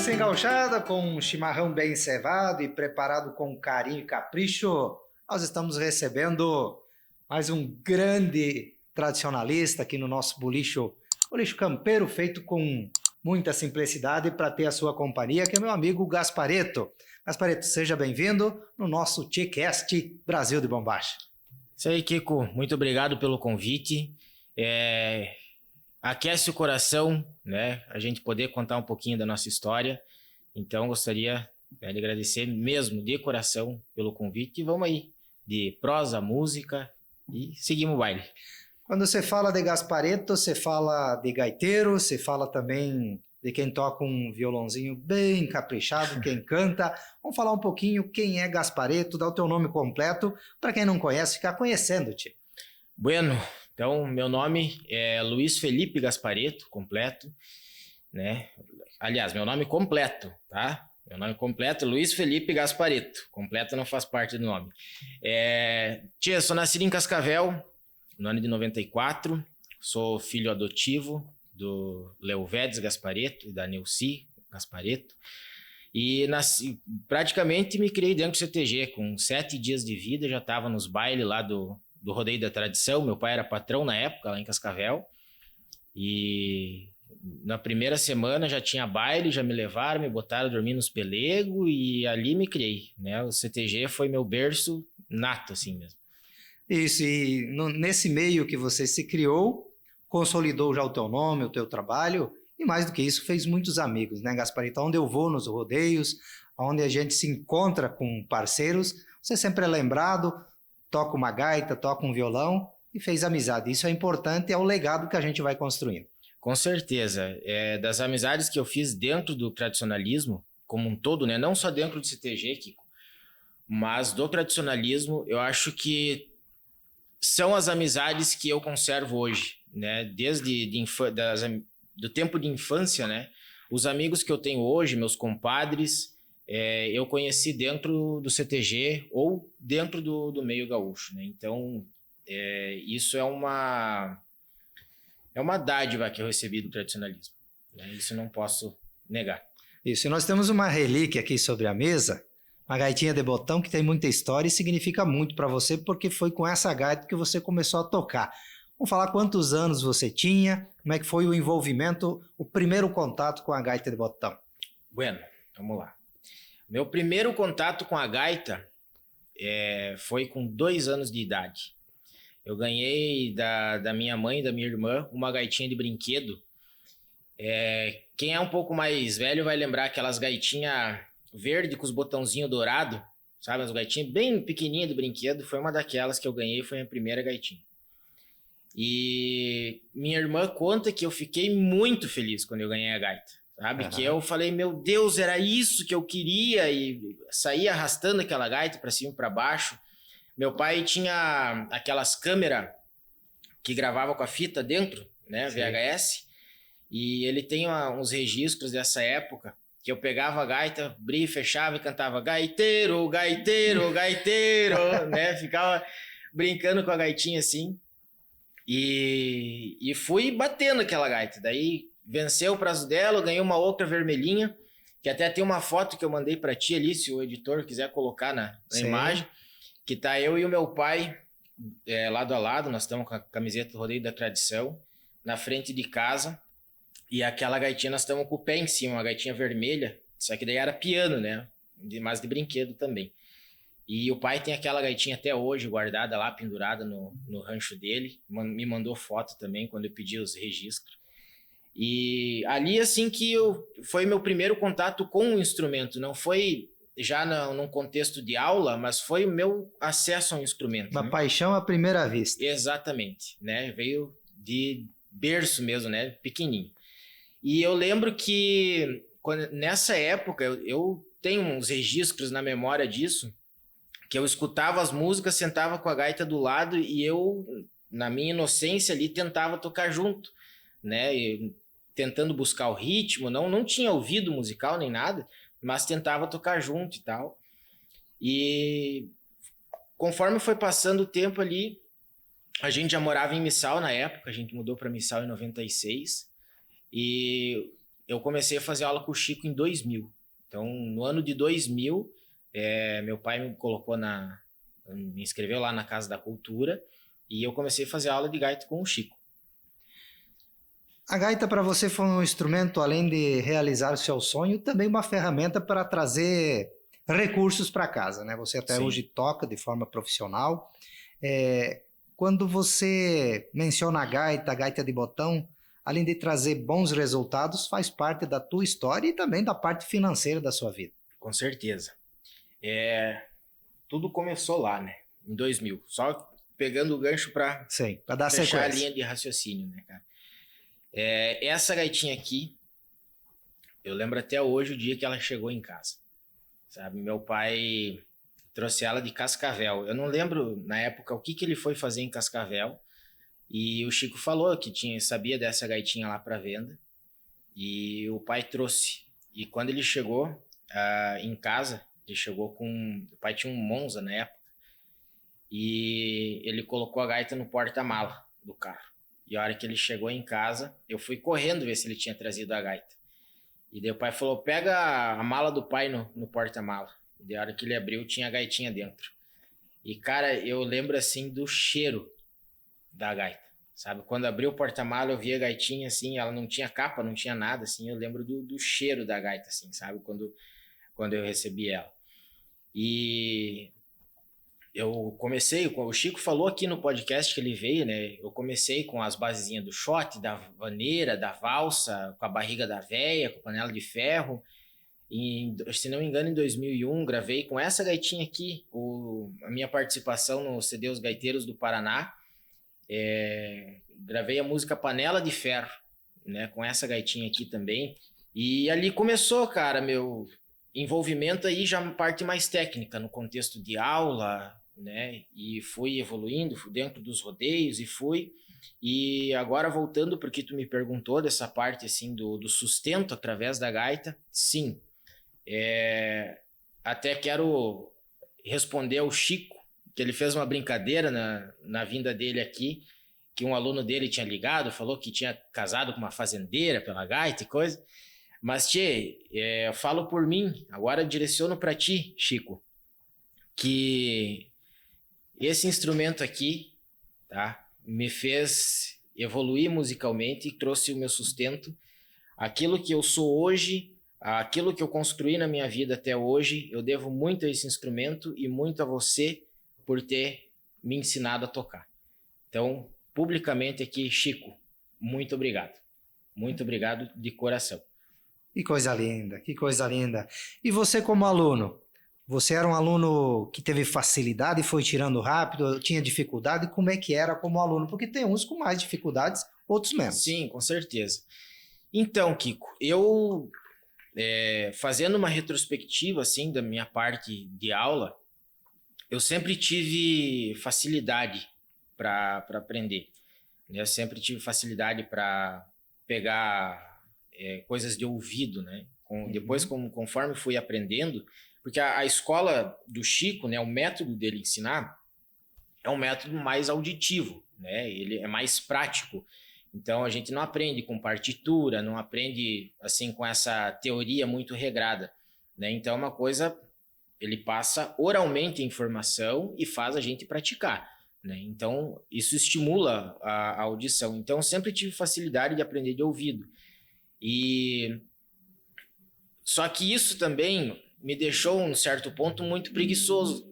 Assim, gauchada, com um chimarrão bem cevado e preparado com carinho e capricho, nós estamos recebendo mais um grande tradicionalista aqui no nosso bolicho campeiro, feito com muita simplicidade para ter a sua companhia, que é meu amigo Gaspareto. Gaspareto, seja bem-vindo no nosso TCast Brasil de Bombacha. Isso aí, Kiko. Muito obrigado pelo convite. Aquece o coração, né? A gente poder contar um pouquinho da nossa história. Então, gostaria de agradecer mesmo, de coração, pelo convite. E vamos aí, de prosa, música e seguimos o baile. Quando você fala de Gaspareto, você fala de gaiteiro, você fala também de quem toca um violãozinho bem caprichado, quem canta. Vamos falar um pouquinho quem é Gaspareto, dá o teu nome completo, para quem não conhece, ficar conhecendo-te. Bueno, então meu nome é Luiz Felipe Gaspareto, completo, né? Aliás, meu nome completo, tá? Meu nome completo é Luiz Felipe Gaspareto, completo não faz parte do nome. Sou nascido em Cascavel, no ano de 94, sou filho adotivo do Leovedes Gaspareto e da Neuci Gaspareto, e praticamente me criei dentro do CTG. Com 7 dias de vida já estava nos bailes lá do Rodeio da Tradição. Meu pai era patrão na época lá em Cascavel, e na primeira semana já tinha baile, já me levaram, me botaram a dormir nos pelegos e ali me criei, né? O CTG foi meu berço nato assim mesmo. Isso, e nesse meio que você se criou, consolidou já o teu nome, o teu trabalho, e mais do que isso, fez muitos amigos, né, Gaspareto? Onde eu vou nos rodeios, onde a gente se encontra com parceiros, você sempre é lembrado, toca uma gaita, toca um violão e fez amizade. Isso é importante, é o legado que a gente vai construindo. Com certeza. Das amizades que eu fiz dentro do tradicionalismo, como um todo, né, não só dentro do CTG, Kiko, mas do tradicionalismo, eu acho que são as amizades que eu conservo hoje, né? Desde do tempo de infância, né? Os amigos que eu tenho hoje, meus compadres, eu conheci dentro do CTG ou dentro do meio gaúcho, né? Então, isso é uma dádiva que eu recebi do tradicionalismo, né? Isso eu não posso negar. Isso, e nós temos uma relíquia aqui sobre a mesa, uma gaitinha de botão que tem muita história e significa muito para você, porque foi com essa gaita que você começou a tocar. Vamos falar quantos anos você tinha, como é que foi o envolvimento, o primeiro contato com a gaita de botão? Bueno, vamos lá. Meu primeiro contato com a gaita foi com 2 anos de idade. Eu ganhei da minha mãe e da minha irmã uma gaitinha de brinquedo. Quem é um pouco mais velho vai lembrar aquelas gaitinhas verde com os botãozinhos dourados, sabe? As gaitinhas bem pequenininhas do brinquedo. Foi uma daquelas que eu ganhei, foi a primeira gaitinha. E minha irmã conta que eu fiquei muito feliz quando eu ganhei a gaita, sabe? Que eu falei, meu Deus, era isso que eu queria, e saí arrastando aquela gaita para cima e para baixo. Meu pai tinha aquelas câmeras que gravava com a fita dentro, né? Sim. VHS, e ele tem uns registros dessa época, que eu pegava a gaita, abria e fechava e cantava gaiteiro, gaiteiro, gaiteiro, né? Ficava brincando com a gaitinha assim. E fui batendo aquela gaita. Daí venceu o prazo dela, eu ganhei uma outra vermelhinha, que até tem uma foto que eu mandei para ti ali, se o editor quiser colocar na imagem, que tá eu e o meu pai lado a lado. Nós estamos com a camiseta do Rodeio da Tradição na frente de casa. E aquela gaitinha nós estamos com o pé em cima, uma gaitinha vermelha, só que daí era piano, né? Mas de brinquedo também. E o pai tem aquela gaitinha até hoje guardada lá, pendurada no rancho dele. Me mandou foto também quando eu pedi os registros. E ali, assim, foi meu primeiro contato com o instrumento. Não foi já num contexto de aula, mas foi o meu acesso ao instrumento. Uma paixão à primeira vista. Exatamente, né? Veio de berço mesmo, né? Pequenininho. E eu lembro que nessa época eu tenho uns registros na memória disso, que eu escutava as músicas, sentava com a gaita do lado e eu, na minha inocência ali, tentava tocar junto, né? Tentando buscar o ritmo, não tinha ouvido musical nem nada, mas tentava tocar junto e tal. E conforme foi passando o tempo ali, a gente já morava em Missal na época, a gente mudou para Missal em 96, e eu comecei a fazer aula com o Chico em 2000. Então, no ano de 2000, meu pai me inscreveu lá na Casa da Cultura e eu comecei a fazer aula de gaita com o Chico. A gaita para você foi um instrumento, além de realizar o seu sonho, também uma ferramenta para trazer recursos para casa, né? Você até hoje toca de forma profissional. Quando você menciona a gaita de botão, além de trazer bons resultados, faz parte da tua história e também da parte financeira da sua vida. Com certeza. Tudo começou lá, né? Em 2000. Só pegando o gancho para dar fechar sequência. A linha de raciocínio, né, cara? Essa gaitinha aqui, eu lembro até hoje o dia que ela chegou em casa. Sabe? Meu pai trouxe ela de Cascavel. Eu não lembro, na época, o que ele foi fazer em Cascavel. E o Chico falou que sabia dessa gaitinha lá para venda. E o pai trouxe. E quando ele chegou em casa, ele chegou com... O pai tinha um Monza na época. E ele colocou a gaita no porta-mala do carro. E a hora que ele chegou em casa, eu fui correndo ver se ele tinha trazido a gaita. E daí o pai falou, pega a mala do pai no porta-mala. E daí a hora que ele abriu, tinha a gaitinha dentro. E, cara, eu lembro, assim, do cheiro da gaita, sabe? Quando abriu o porta-mala, eu vi a gaitinha, assim, ela não tinha capa, não tinha nada, assim. Eu lembro do cheiro da gaita, assim, sabe? Quando eu recebi ela. E eu comecei, o Chico falou aqui no podcast que ele veio, né? Eu comecei com as basezinhas do shot, da vaneira, da valsa, com a barriga da véia, com a panela de ferro. E, se não me engano, em 2001, gravei com essa gaitinha aqui, a minha participação no CD Os Gaiteiros do Paraná. Gravei a música Panela de Ferro, né? Com essa gaitinha aqui também. E ali começou, cara, meu envolvimento aí já parte mais técnica, no contexto de aula, né? E fui evoluindo, fui dentro dos rodeios e agora voltando porque tu me perguntou dessa parte assim do sustento através da gaita, sim, até quero responder ao Chico, que ele fez uma brincadeira na vinda dele aqui, que um aluno dele tinha ligado, falou que tinha casado com uma fazendeira pela gaita e coisa, mas eu falo por mim, agora direciono para ti, Chico, que esse instrumento aqui, tá, me fez evoluir musicalmente e trouxe o meu sustento. Aquilo que eu sou hoje, aquilo que eu construí na minha vida até hoje, eu devo muito a esse instrumento e muito a você por ter me ensinado a tocar. Então, publicamente aqui, Chico, muito obrigado. Muito obrigado de coração. Que coisa linda, que coisa linda. E você como aluno? Você era um aluno que teve facilidade e foi tirando rápido, tinha dificuldade? Como é que era como aluno? Porque tem uns com mais dificuldades, outros menos. Sim, com certeza. Então, Kiko, eu fazendo uma retrospectiva assim da minha parte de aula, eu sempre tive facilidade para aprender. Eu sempre tive facilidade para pegar coisas de ouvido, né? Depois, conforme fui aprendendo, porque a escola do Chico, né, o método dele ensinar é um método mais auditivo, né? Ele é mais prático. Então, a gente não aprende com partitura, não aprende assim com essa teoria muito regrada, né? Então, é uma coisa, ele passa oralmente a informação e faz a gente praticar, né? Então, isso estimula a audição. Então, eu sempre tive facilidade de aprender de ouvido. Só que isso também me deixou, em um certo ponto, muito preguiçoso,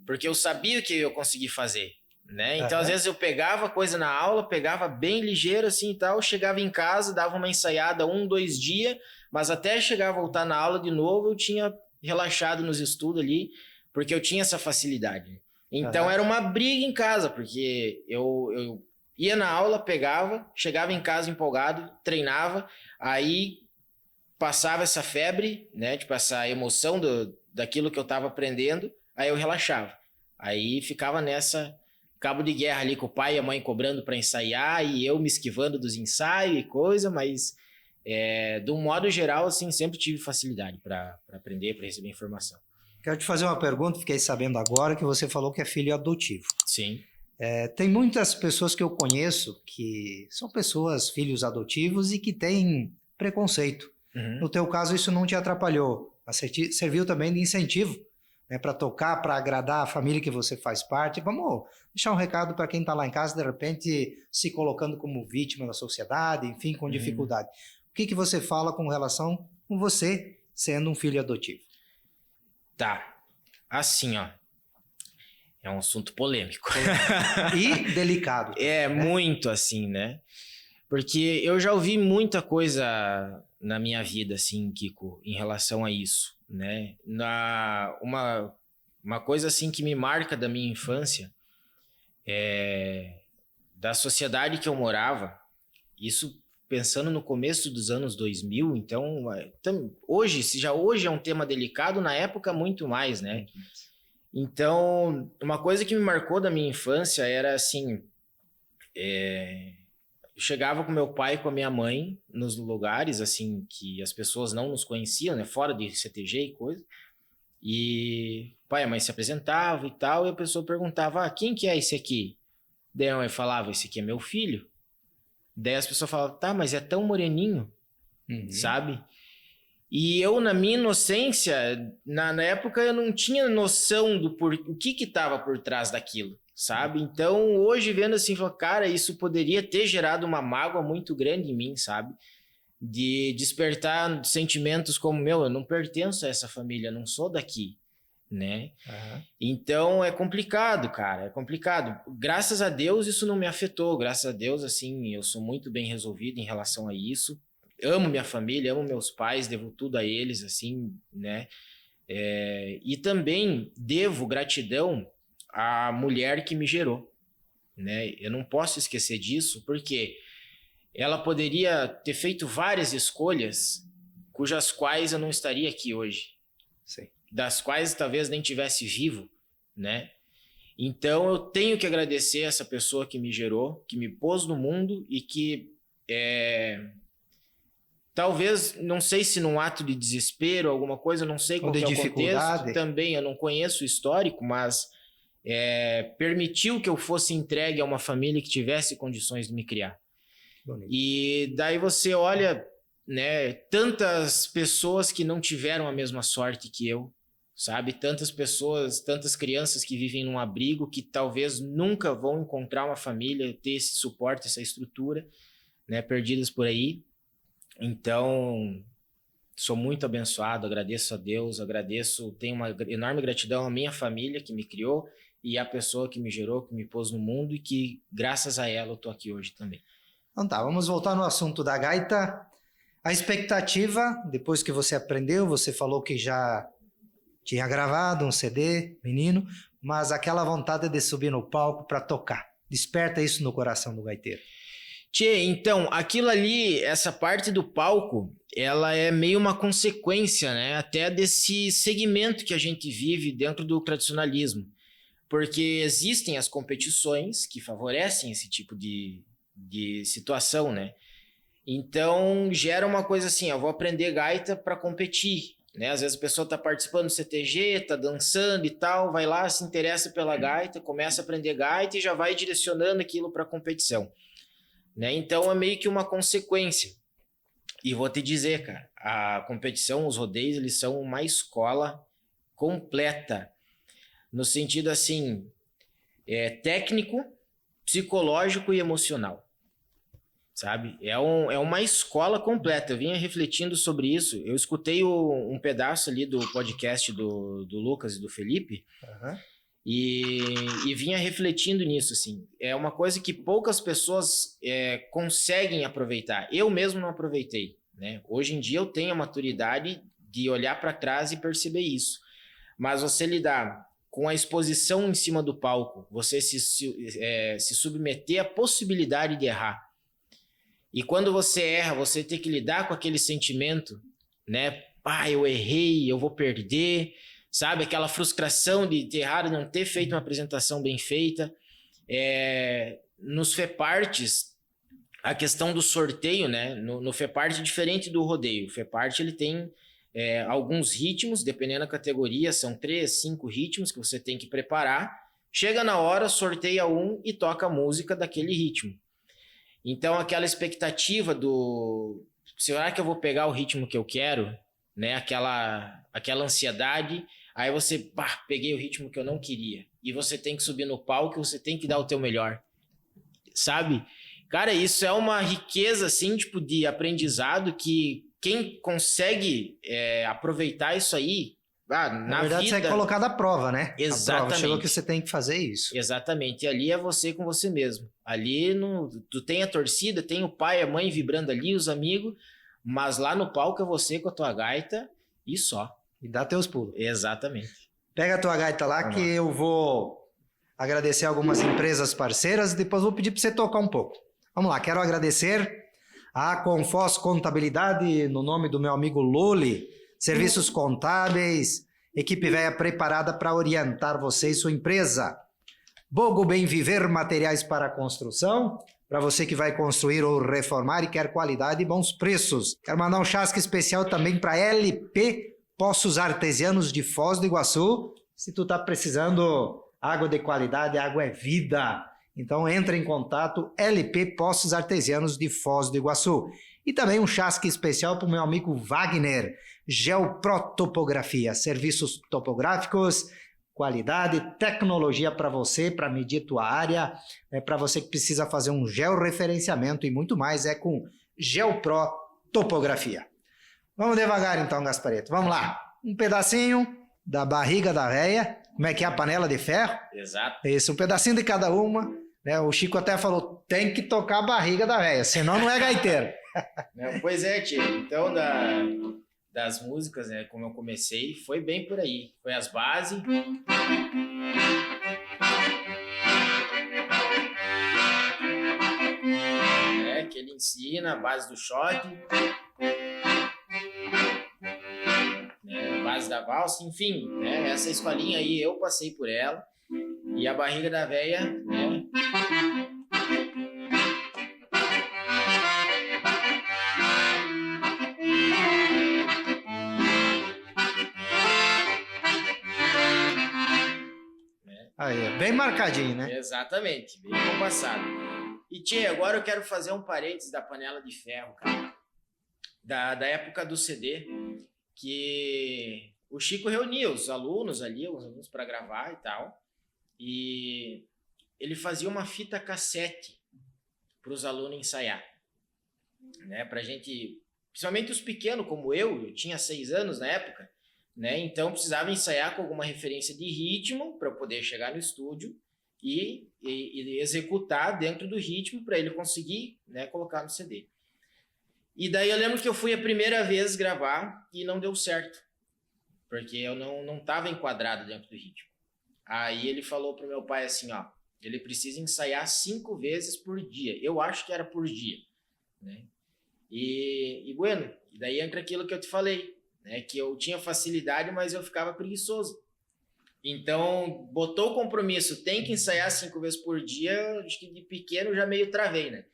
porque eu sabia que eu ia conseguir fazer, né? Então, às vezes, eu pegava coisa na aula, pegava bem ligeiro, assim, e tal, chegava em casa, dava uma ensaiada 1, 2 dias, mas até chegar a voltar na aula de novo, eu tinha relaxado nos estudos ali, porque eu tinha essa facilidade. Então, era uma briga em casa, porque eu ia na aula, pegava, chegava em casa empolgado, treinava, aí passava essa febre, né, tipo essa emoção daquilo que eu estava aprendendo, aí eu relaxava. Aí ficava nessa cabo de guerra ali com o pai e a mãe cobrando para ensaiar e eu me esquivando dos ensaios e coisa, mas de um modo geral, assim, sempre tive facilidade para aprender, para receber informação. Quero te fazer uma pergunta, fiquei sabendo agora que você falou que é filho adotivo. Sim. Tem muitas pessoas que eu conheço que são pessoas, filhos adotivos e que têm preconceito. No teu caso, isso não te atrapalhou, mas serviu também de incentivo, né, para tocar, para agradar a família que você faz parte. Vamos deixar um recado para quem está lá em casa, de repente, se colocando como vítima da sociedade, enfim, com dificuldade. O que você fala com relação com você sendo um filho adotivo? Tá, assim, ó, é um assunto polêmico. E delicado. É, né? Muito assim, né? Porque eu já ouvi muita coisa na minha vida, assim, Kiko, em relação a isso, né? Uma coisa, assim, que me marca da minha infância é da sociedade que eu morava, isso pensando no começo dos anos 2000, então, hoje é um tema delicado, na época muito mais, né? Então, uma coisa que me marcou da minha infância era, assim, eu chegava com meu pai e com a minha mãe nos lugares, assim, que as pessoas não nos conheciam, né? Fora de CTG e coisa. E o pai e a mãe se apresentavam e tal, e a pessoa perguntava, quem que é esse aqui? Daí a mãe falava, esse aqui é meu filho. Daí as pessoas falavam, tá, mas é tão moreninho, sabe? E eu, na minha inocência, na época eu não tinha noção do o que estava por trás daquilo, sabe? Então, hoje vendo assim, falo, cara, isso poderia ter gerado uma mágoa muito grande em mim, sabe? De despertar sentimentos como, eu não pertenço a essa família, não sou daqui, né? Então, é complicado, cara, é complicado. Graças a Deus, isso não me afetou, graças a Deus, assim, eu sou muito bem resolvido em relação a isso. Amo minha família, amo meus pais, devo tudo a eles, assim, né? E também devo gratidão à mulher que me gerou, né? Eu não posso esquecer disso, porque ela poderia ter feito várias escolhas cujas quais eu não estaria aqui hoje. Sim. Das quais talvez nem tivesse vivo, né? Então eu tenho que agradecer essa pessoa que me gerou, que me pôs no mundo e que talvez, não sei se num ato de desespero, alguma coisa, não sei qual que é o contexto, também eu não conheço o histórico, mas permitiu que eu fosse entregue a uma família que tivesse condições de me criar. Bonito. E daí você olha, né, tantas pessoas que não tiveram a mesma sorte que eu, sabe? Tantas pessoas, tantas crianças que vivem num abrigo que talvez nunca vão encontrar uma família, ter esse suporte, essa estrutura, né, perdidas por aí. Então, sou muito abençoado, agradeço a Deus, tenho uma enorme gratidão à minha família que me criou e à pessoa que me gerou, que me pôs no mundo e que, graças a ela, eu tô aqui hoje também. Então tá, vamos voltar no assunto da gaita. A expectativa, depois que você aprendeu, você falou que já tinha gravado um CD, menino, mas aquela vontade de subir no palco para tocar. Desperta isso no coração do gaiteiro. Tchê, então, aquilo ali, essa parte do palco, ela é meio uma consequência, né? Até desse segmento que a gente vive dentro do tradicionalismo. Porque existem as competições que favorecem esse tipo de situação, né? Então, gera uma coisa assim, eu vou aprender gaita para competir, né? Às vezes a pessoa tá participando do CTG, tá dançando e tal, vai lá, se interessa pela gaita, começa a aprender gaita e já vai direcionando aquilo para competição. Né? Então é meio que uma consequência. E vou te dizer, cara, a competição, os rodeios, eles são uma escola completa. No sentido assim, técnico, psicológico e emocional. Sabe? É uma escola completa. Eu vinha refletindo sobre isso. Eu escutei um pedaço ali do podcast do Lucas e do Felipe. E vinha refletindo nisso, assim. É uma coisa que poucas pessoas conseguem aproveitar. Eu mesmo não aproveitei, né? Hoje em dia eu tenho a maturidade de olhar para trás e perceber isso. Mas você lidar com a exposição em cima do palco, você se submeter à possibilidade de errar. E quando você erra, você tem que lidar com aquele sentimento, né? Eu errei, eu vou perder... Sabe, aquela frustração de ter errado, não ter feito uma apresentação bem feita. Nos FEPARTs, a questão do sorteio, né? No FEPART é diferente do rodeio. O FEPART ele tem alguns ritmos, dependendo da categoria, são 3, 5 ritmos que você tem que preparar. Chega na hora, sorteia um e toca a música daquele ritmo. Então, aquela expectativa será que eu vou pegar o ritmo que eu quero, né? Aquela ansiedade, aí você, pá, peguei o ritmo que eu não queria. E você tem que subir no palco, você tem que dar o teu melhor, sabe? Cara, isso é uma riqueza, assim, tipo, de aprendizado que quem consegue aproveitar isso aí, Na na verdade, vida... você é colocado à prova, né? Exatamente. A prova chegou que você tem que fazer isso. Exatamente. E ali é você com você mesmo. Ali tu tem a torcida, tem o pai, a mãe vibrando ali, os amigos, mas lá no palco é você com a tua gaita e só. E dá teus pulos. Exatamente. Pega a tua gaita lá que eu vou agradecer algumas empresas parceiras e depois vou pedir para você tocar um pouco. Vamos lá, quero agradecer a Confos Contabilidade, no nome do meu amigo Loli, serviços contábeis, equipe velha preparada para orientar você e sua empresa. Bogo Bem Viver, materiais para construção, para você que vai construir ou reformar e quer qualidade e bons preços. Quero mandar um chasque especial também para LP Poços Artesianos de Foz do Iguaçu. Se tu tá precisando água de qualidade, água é vida. Então entra em contato, LP Poços Artesianos de Foz do Iguaçu. E também um chasque especial para o meu amigo Wagner, Geopro Topografia, serviços topográficos, qualidade, tecnologia para você, para medir tua área, para você que precisa fazer um georreferenciamento e muito mais, é com Geopro Topografia. Vamos devagar então, Gaspareto. Vamos lá. Um pedacinho da barriga da véia. Como é que é a panela de ferro? Exato. Isso, um pedacinho de cada uma. Né? O Chico até falou, tem que tocar a barriga da véia, senão não é gaiteiro. Pois é, tio. Então, das músicas, né, como eu comecei, foi bem por aí. Foi as bases. Que ele ensina, a base do choque. Base da valsa, enfim, né? Essa escolinha aí, eu passei por ela. E a barriga da véia, né? Aí, bem marcadinho, né? Exatamente, bem compassado. E, tia, agora eu quero fazer um parênteses da panela de ferro, cara. Da época do CD, que o Chico reunia os alunos ali, os alunos para gravar e tal, e ele fazia uma fita cassete para os alunos ensaiar, né? Pra gente, principalmente os pequenos como eu tinha 6 anos na época, né? Então precisava ensaiar com alguma referência de ritmo para poder chegar no estúdio e executar dentro do ritmo para ele conseguir, né, colocar no CD. E daí eu lembro que eu fui a primeira vez gravar e não deu certo, porque eu não estava enquadrado dentro do ritmo. Aí ele falou pro meu pai assim, ó, ele precisa ensaiar 5 vezes por dia. Eu acho que era por dia, né? E bueno, daí entra aquilo que eu te falei, né? Que eu tinha facilidade, mas eu ficava preguiçoso. Então, botou o compromisso, tem que ensaiar 5 vezes por dia, acho que de pequeno já meio travei, né?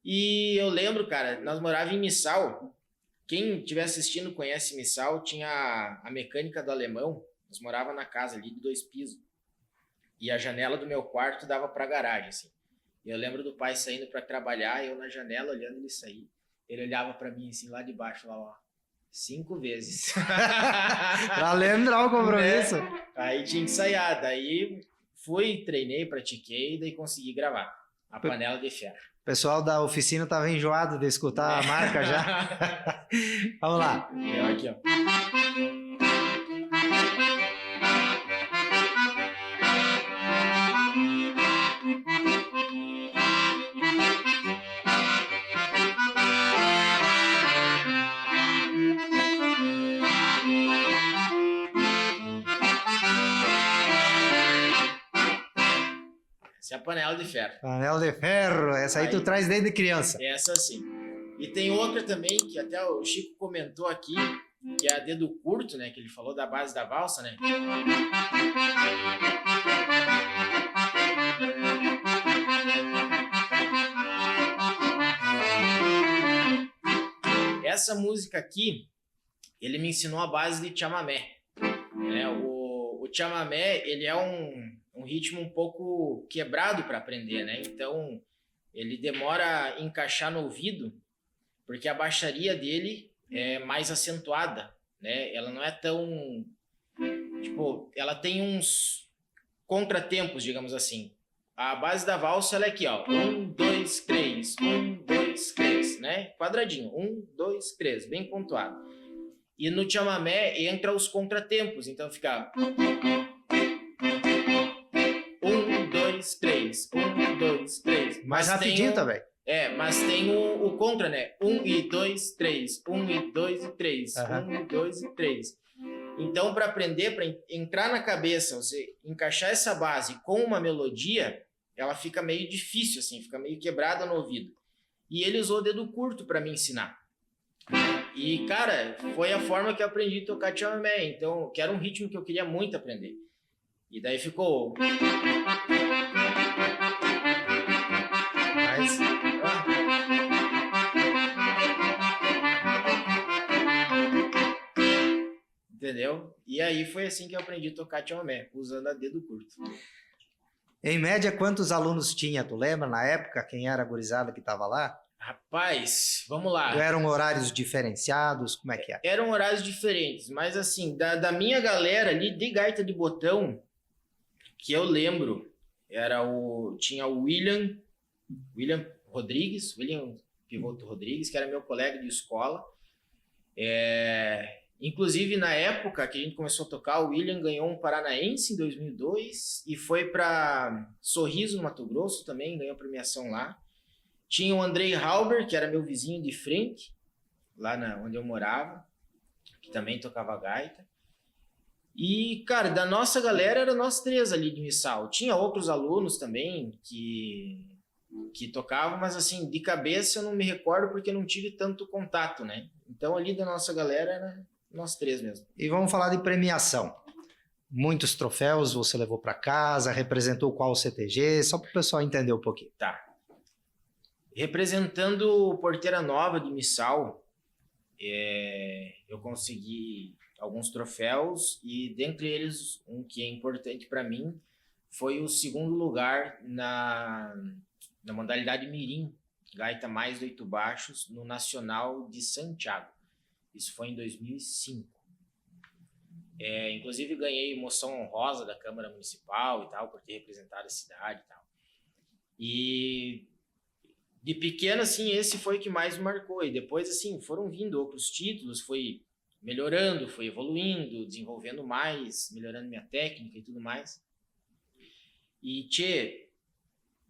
E eu lembro, cara, nós morávamos em Missal. Quem estiver assistindo conhece Missal, tinha a mecânica do Alemão. Nós morávamos na casa ali de 2 pisos. E a janela do meu quarto dava pra garagem, assim. E eu lembro do pai saindo para trabalhar, eu na janela olhando ele sair. Ele olhava para mim assim, lá de baixo, lá, ó. 5 vezes. Pra lembrar o compromisso. Aí tinha que ensaiar. Daí fui, treinei, pratiquei, daí consegui gravar a panela de ferro. O pessoal da oficina tava enjoado de escutar a marca já. Vamos lá. Eu aqui, ó. Essa é a panela de ferro. Panela de ferro, essa aí tu traz desde criança. Essa sim. E tem outra também, que até o Chico comentou aqui, que é a dedo curto, né? Que ele falou da base da valsa, né? Essa música aqui, ele me ensinou a base de chamamé. Né? O chamamé, ele é um ritmo um pouco quebrado para aprender, né? Então, ele demora a encaixar no ouvido, porque a baixaria dele é mais acentuada, né? Ela não é tão... Tipo, ela tem uns contratempos, digamos assim. A base da valsa, ela é aqui, ó. 1, 2, 3. 1, 2, 3, né? Quadradinho. 1, 2, 3. Bem pontuado. E no chamamé entra os contratempos. Então fica... 1, 2, 3. 1, 2, 3. Mais rapidinho também. Mas tem o contra, né? 1 e 2, 3. 1 e 2 e 3. 1 e 2 e 3. Então, para aprender, para entrar na cabeça, você encaixar essa base com uma melodia, ela fica meio difícil, assim, fica meio quebrada no ouvido. E ele usou o dedo curto para me ensinar. E, cara, foi a forma que eu aprendi a tocar chamamé. Então, que era um ritmo que eu queria muito aprender. E daí ficou... Mas... Entendeu? E aí foi assim que eu aprendi a tocar chamamé, usando a dedo curto. Em média, quantos alunos tinha? Tu lembra na época? Quem era a gurizada que estava lá? Rapaz, vamos lá. Eram horários diferenciados? Como é que é? Eram horários diferentes, mas assim, da minha galera ali de gaita de botão, que eu lembro, tinha o William Rodrigues, William Pivoto Rodrigues, que era meu colega de escola. Inclusive, na época que a gente começou a tocar, o William ganhou um Paranaense em 2002 e foi para Sorriso, no Mato Grosso também, ganhou premiação lá. Tinha o Andrei Halber, que era meu vizinho de frente, lá onde eu morava, que também tocava gaita. E, cara, da nossa galera, era nós três ali de Missal. Tinha outros alunos também que tocavam, mas assim, de cabeça eu não me recordo porque não tive tanto contato, né? Então, ali da nossa galera, era nós três mesmo. E vamos falar de premiação. Muitos troféus você levou para casa, representou qual CTG, só para o pessoal entender um pouquinho. Tá. Representando Porteira Nova de Missal, eu consegui alguns troféus e dentre eles um que é importante para mim foi o segundo lugar na modalidade Mirim, gaita mais de 8 baixos, no Nacional de Santiago. Isso foi em 2005. Inclusive ganhei moção honrosa da Câmara Municipal e tal, por ter representado a cidade e tal. E de pequeno, assim, esse foi o que mais me marcou. E depois, assim, foram vindo outros títulos, foi melhorando, foi evoluindo, desenvolvendo mais, melhorando minha técnica e tudo mais. E,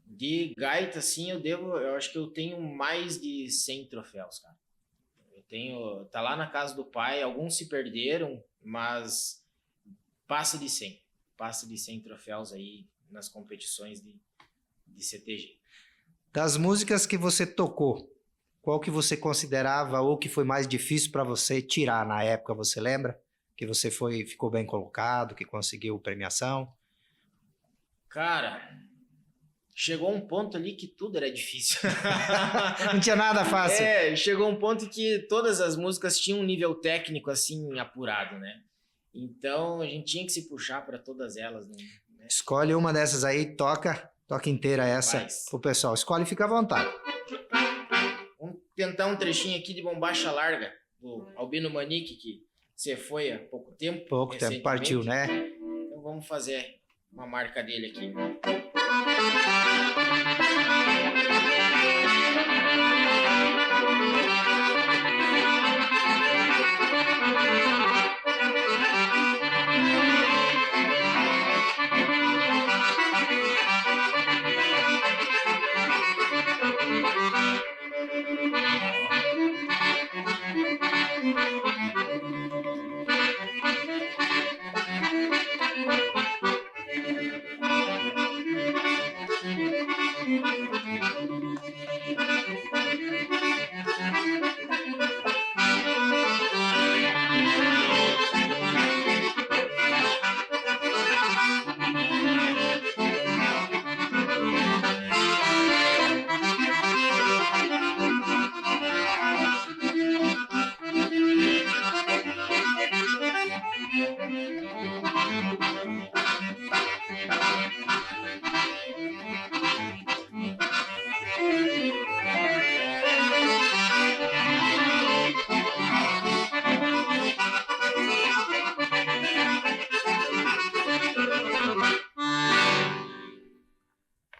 de gaita, assim, eu acho que eu tenho mais de 100 troféus, cara. Tá lá na casa do pai, alguns se perderam, mas passa de 100 troféus aí nas competições de CTG. Das músicas que você tocou, qual que você considerava ou que foi mais difícil para você tirar na época, você lembra? Que você ficou bem colocado, que conseguiu premiação? Cara, chegou um ponto ali que tudo era difícil. Não tinha nada fácil. Chegou um ponto que todas as músicas tinham um nível técnico assim apurado, né? Então a gente tinha que se puxar para todas elas, né? Escolhe uma dessas aí, toca inteira essa pro pessoal. Escolhe e fica à vontade. Vamos tentar um trechinho aqui de Bombacha Larga, do Albino Manique, que você foi há pouco tempo. Pouco tempo, partiu, né? Então vamos fazer uma marca dele aqui.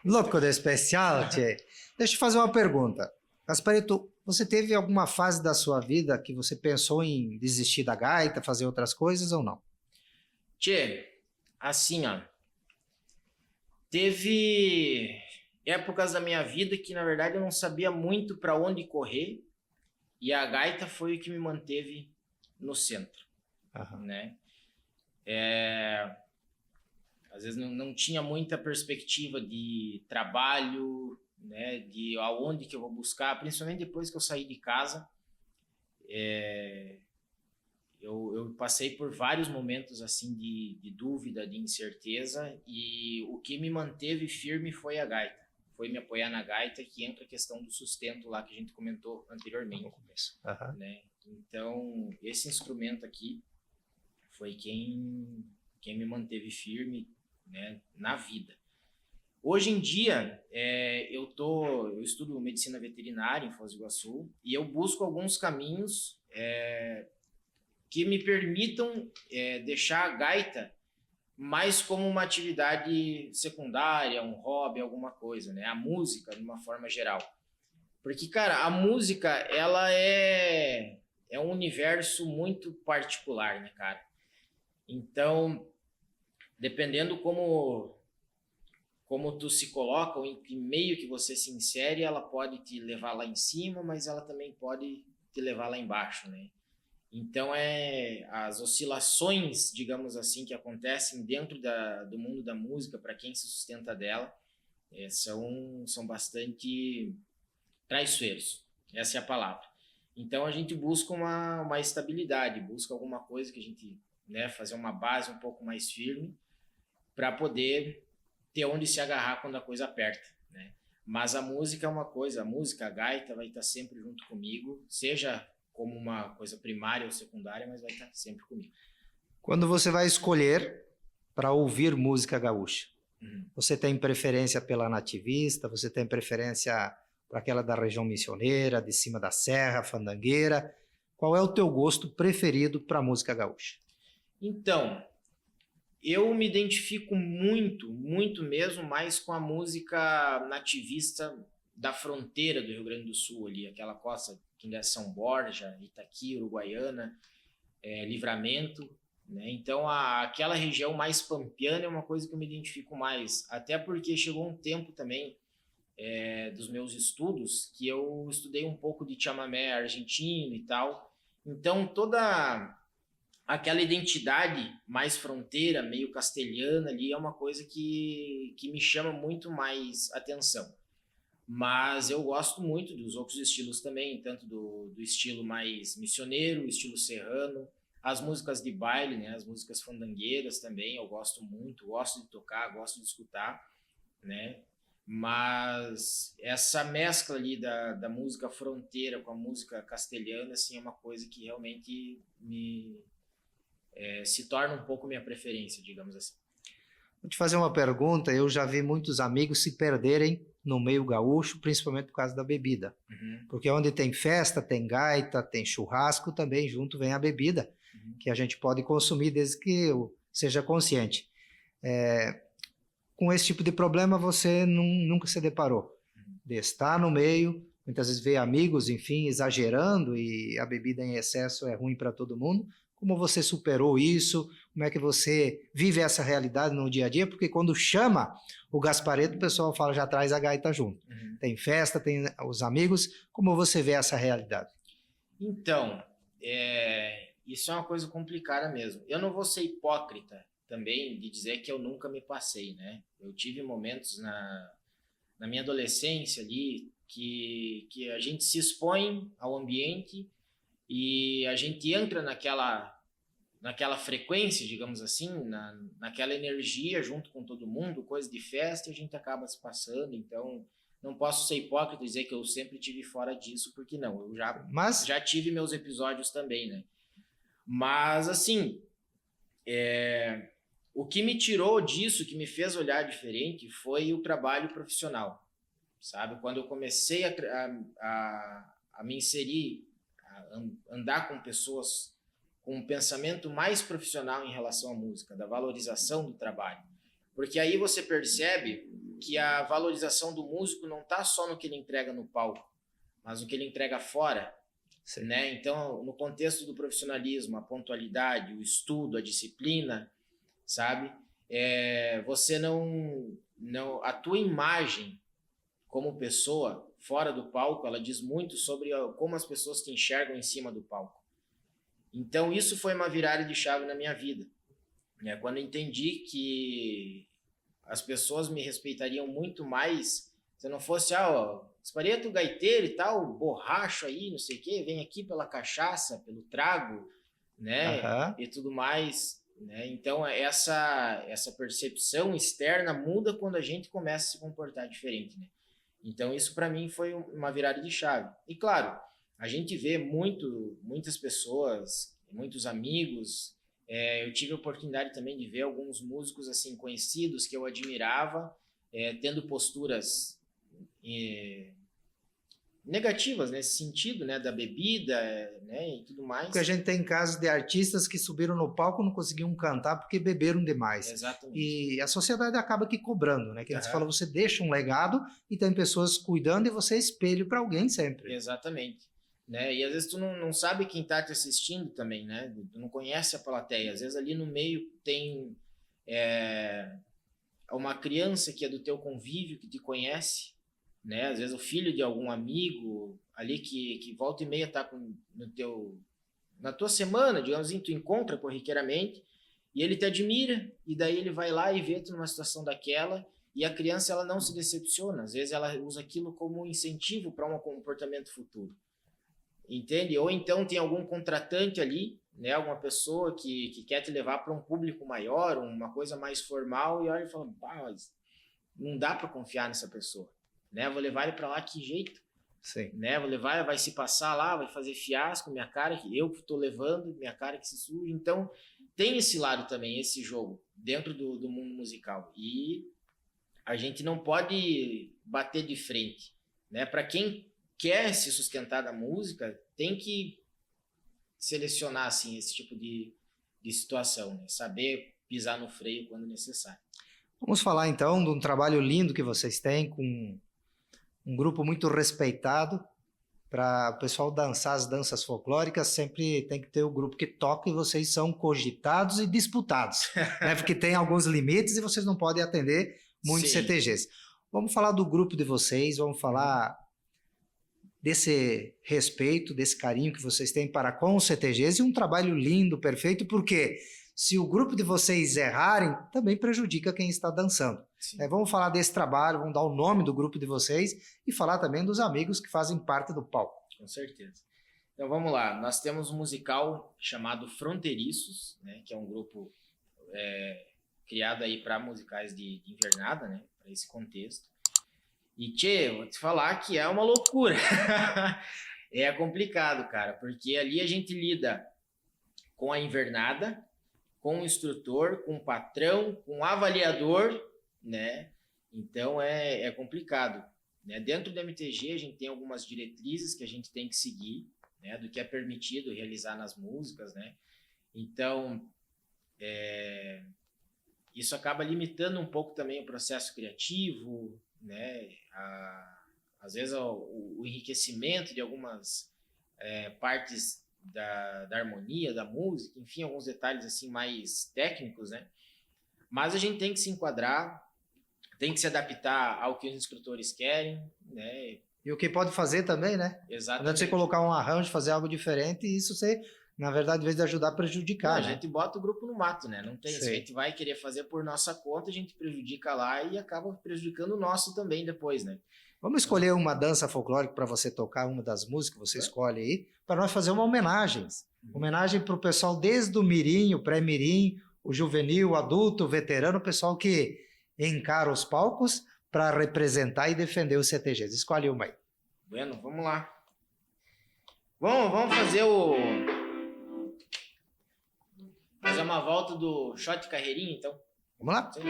Louco de especial, tchê. Deixa eu fazer uma pergunta. Gasparito, você teve alguma fase da sua vida que você pensou em desistir da gaita, fazer outras coisas ou não? Tchê, assim, ó, teve épocas da minha vida que, na verdade, eu não sabia muito para onde correr e a gaita foi o que me manteve no centro, Aham. né? Às vezes não tinha muita perspectiva de trabalho, né? De aonde que eu vou buscar, principalmente depois que eu saí de casa. Eu passei por vários momentos assim de dúvida, de incerteza, e o que me manteve firme foi a gaita. Foi me apoiar na gaita, que entra a questão do sustento lá que a gente comentou anteriormente, No começo. Aham. né? Então, esse instrumento aqui foi quem me manteve firme, né, na vida. Hoje em dia, eu estudo medicina veterinária em Foz do Iguaçu e eu busco alguns caminhos que me permitam deixar a gaita mais como uma atividade secundária, um hobby, alguma coisa, né? A música, de uma forma geral. Porque, cara, a música, ela é um universo muito particular, né, cara? Então, dependendo como tu se coloca, ou em que meio que você se insere, ela pode te levar lá em cima, mas ela também pode te levar lá embaixo, né? Então, as oscilações, digamos assim, que acontecem dentro do mundo da música, para quem se sustenta dela, são bastante traiçoeiros. Essa é a palavra. Então, a gente busca uma estabilidade, busca alguma coisa que a gente, né, fazer uma base um pouco mais firme para poder ter onde se agarrar quando a coisa aperta, né? Mas a música é uma coisa, a música, a gaita vai estar sempre junto comigo, seja como uma coisa primária ou secundária, mas vai estar sempre comigo. Quando você vai escolher para ouvir música gaúcha, Uhum. você tem preferência pela nativista? Você tem preferência para aquela da região missioneira, de cima da serra, fandangueira? Qual é o teu gosto preferido para música gaúcha? Então, eu me identifico muito, muito mesmo mais com a música nativista da fronteira do Rio Grande do Sul ali, aquela costa que ainda é São Borja, Itaqui, Uruguaiana, Livramento, né? Então aquela região mais pampiana é uma coisa que eu me identifico mais, até porque chegou um tempo também dos meus estudos que eu estudei um pouco de chamamé argentino e tal, então toda aquela identidade mais fronteira, meio castelhana ali, é uma coisa que me chama muito mais atenção. Mas eu gosto muito dos outros estilos também, tanto do estilo mais missioneiro, o estilo serrano, as músicas de baile, né, as músicas fandangueiras também, eu gosto muito, gosto de tocar, gosto de escutar, né? Mas essa mescla ali da música fronteira com a música castelhana, assim, é uma coisa que realmente se torna um pouco minha preferência, digamos assim. Vou te fazer uma pergunta. Eu já vi muitos amigos se perderem no meio gaúcho, principalmente por causa da bebida. Uhum. Porque onde tem festa, tem gaita, tem churrasco, também junto vem a bebida, que a gente pode consumir desde que eu seja consciente. Com esse tipo de problema você nunca se deparou de estar no meio, muitas vezes ver amigos, enfim, exagerando e a bebida em excesso é ruim para todo mundo. Como você superou isso? Como é que você vive essa realidade no dia a dia? Porque quando chama o Gaspareto, o pessoal fala, já traz a gaita junto. Uhum. Tem festa, tem os amigos. Como você vê essa realidade? Então, isso é uma coisa complicada mesmo. Eu não vou ser hipócrita também de dizer que eu nunca me passei, né? Eu tive momentos na minha adolescência ali que a gente se expõe ao ambiente e a gente entra naquela frequência, digamos assim, naquela energia junto com todo mundo, coisa de festa, e a gente acaba se passando. Então, não posso ser hipócrita e dizer que eu sempre tive fora disso, porque não, eu já tive meus episódios também, né? Mas, assim, o que me tirou disso, que me fez olhar diferente, foi o trabalho profissional, sabe? Quando eu comecei a me inserir, andar com pessoas com um pensamento mais profissional em relação à música, da valorização do trabalho. Porque aí você percebe que a valorização do músico não está só no que ele entrega no palco, mas no que ele entrega fora, né? Então, no contexto do profissionalismo, a pontualidade, o estudo, a disciplina, sabe? Você a tua imagem como pessoa fora do palco, ela diz muito sobre como as pessoas te enxergam em cima do palco. Então, isso foi uma virada de chave na minha vida, né? Quando eu entendi que as pessoas me respeitariam muito mais se eu não fosse, Gasparetto, gaiteiro e tal, borracho aí, não sei o quê, vem aqui pela cachaça, pelo trago, né? E tudo mais, né? Então, essa percepção externa muda quando a gente começa a se comportar diferente, né? Então, isso para mim foi uma virada de chave. E, claro, a gente vê muitas pessoas, muitos amigos. Eu tive a oportunidade também de ver alguns músicos assim conhecidos que eu admirava, tendo posturas negativas nesse sentido, né, da bebida, né, e tudo mais. Porque a gente tem casos de artistas que subiram no palco e não conseguiam cantar porque beberam demais. Exatamente. E a sociedade acaba aqui cobrando, né? Que a gente fala, você deixa um legado e tem pessoas cuidando e você é espelho para alguém sempre. Exatamente. Né? E às vezes tu não sabe quem tá te assistindo também, né? Tu não conhece a plateia. Às vezes ali no meio tem uma criança que é do teu convívio, que te conhece, né? Às vezes o filho de algum amigo ali que volta e meia tá na tua semana, digamos assim, tu encontra corriqueiramente e ele te admira e daí ele vai lá e vê tu numa situação daquela e a criança ela não se decepciona. Às vezes ela usa aquilo como um incentivo para um comportamento futuro. Entende? Ou então tem algum contratante ali, né? Alguma pessoa que quer te levar para um público maior, uma coisa mais formal, e olha e fala, mas não dá para confiar nessa pessoa, né? Vou levar ele para lá, que jeito? Sim. Né? Vou levar, vai se passar lá, vai fazer fiasco, minha cara que eu estou levando, minha cara que se suja. Então tem esse lado também, esse jogo dentro do mundo musical, e a gente não pode bater de frente, né? Para quem quer se sustentar da música, tem que selecionar assim, esse tipo de situação, né? Saber pisar no freio quando necessário. Vamos falar então de um trabalho lindo que vocês têm com um grupo muito respeitado. Para o pessoal dançar as danças folclóricas, sempre tem que ter o grupo que toca e vocês são cogitados e disputados, né? Porque tem alguns limites e vocês não podem atender muitos CTGs. Vamos falar do grupo de vocês, vamos falar desse respeito, desse carinho que vocês têm para com os CTGs e um trabalho lindo, perfeito, porque se o grupo de vocês errarem, também prejudica quem está dançando. Vamos falar desse trabalho, vamos dar o nome do grupo de vocês e falar também dos amigos que fazem parte do palco. Com certeza. Então vamos lá, nós temos um musical chamado Fronteiriços, né, que é um grupo criado aí para musicais de invernada, né, para esse contexto. E, vou te falar que é uma loucura. É complicado, cara, porque ali a gente lida com a invernada, com o instrutor, com o patrão, com o avaliador, né? Então é complicado, né? Dentro do MTG a gente tem algumas diretrizes que a gente tem que seguir, né? Do que é permitido realizar nas músicas, né? Então isso acaba limitando um pouco também o processo criativo, né? Às vezes o enriquecimento de algumas partes da harmonia, da música, enfim, alguns detalhes assim mais técnicos, né? Mas a gente tem que se enquadrar, tem que se adaptar ao que os instrutores querem, né? E o que pode fazer também, né? Exatamente. Quando você colocar um arranjo, fazer algo diferente, isso você, na verdade, em vez de ajudar, prejudicar, né? A gente bota o grupo no mato, né? Não tem. Se a gente vai querer fazer por nossa conta, a gente prejudica lá e acaba prejudicando o nosso também depois, né? Vamos escolher uma dança folclórica para você tocar, uma das músicas que você escolhe aí, para nós fazer uma homenagem. Homenagem para o pessoal desde o mirim, o pré-mirim, o juvenil, o adulto, o veterano, o pessoal que encara os palcos para representar e defender os CTGs. Escolhe uma aí. Bueno, vamos lá. Vamos fazer fazer uma volta do shot carreirinha, então. Vamos lá? Sim.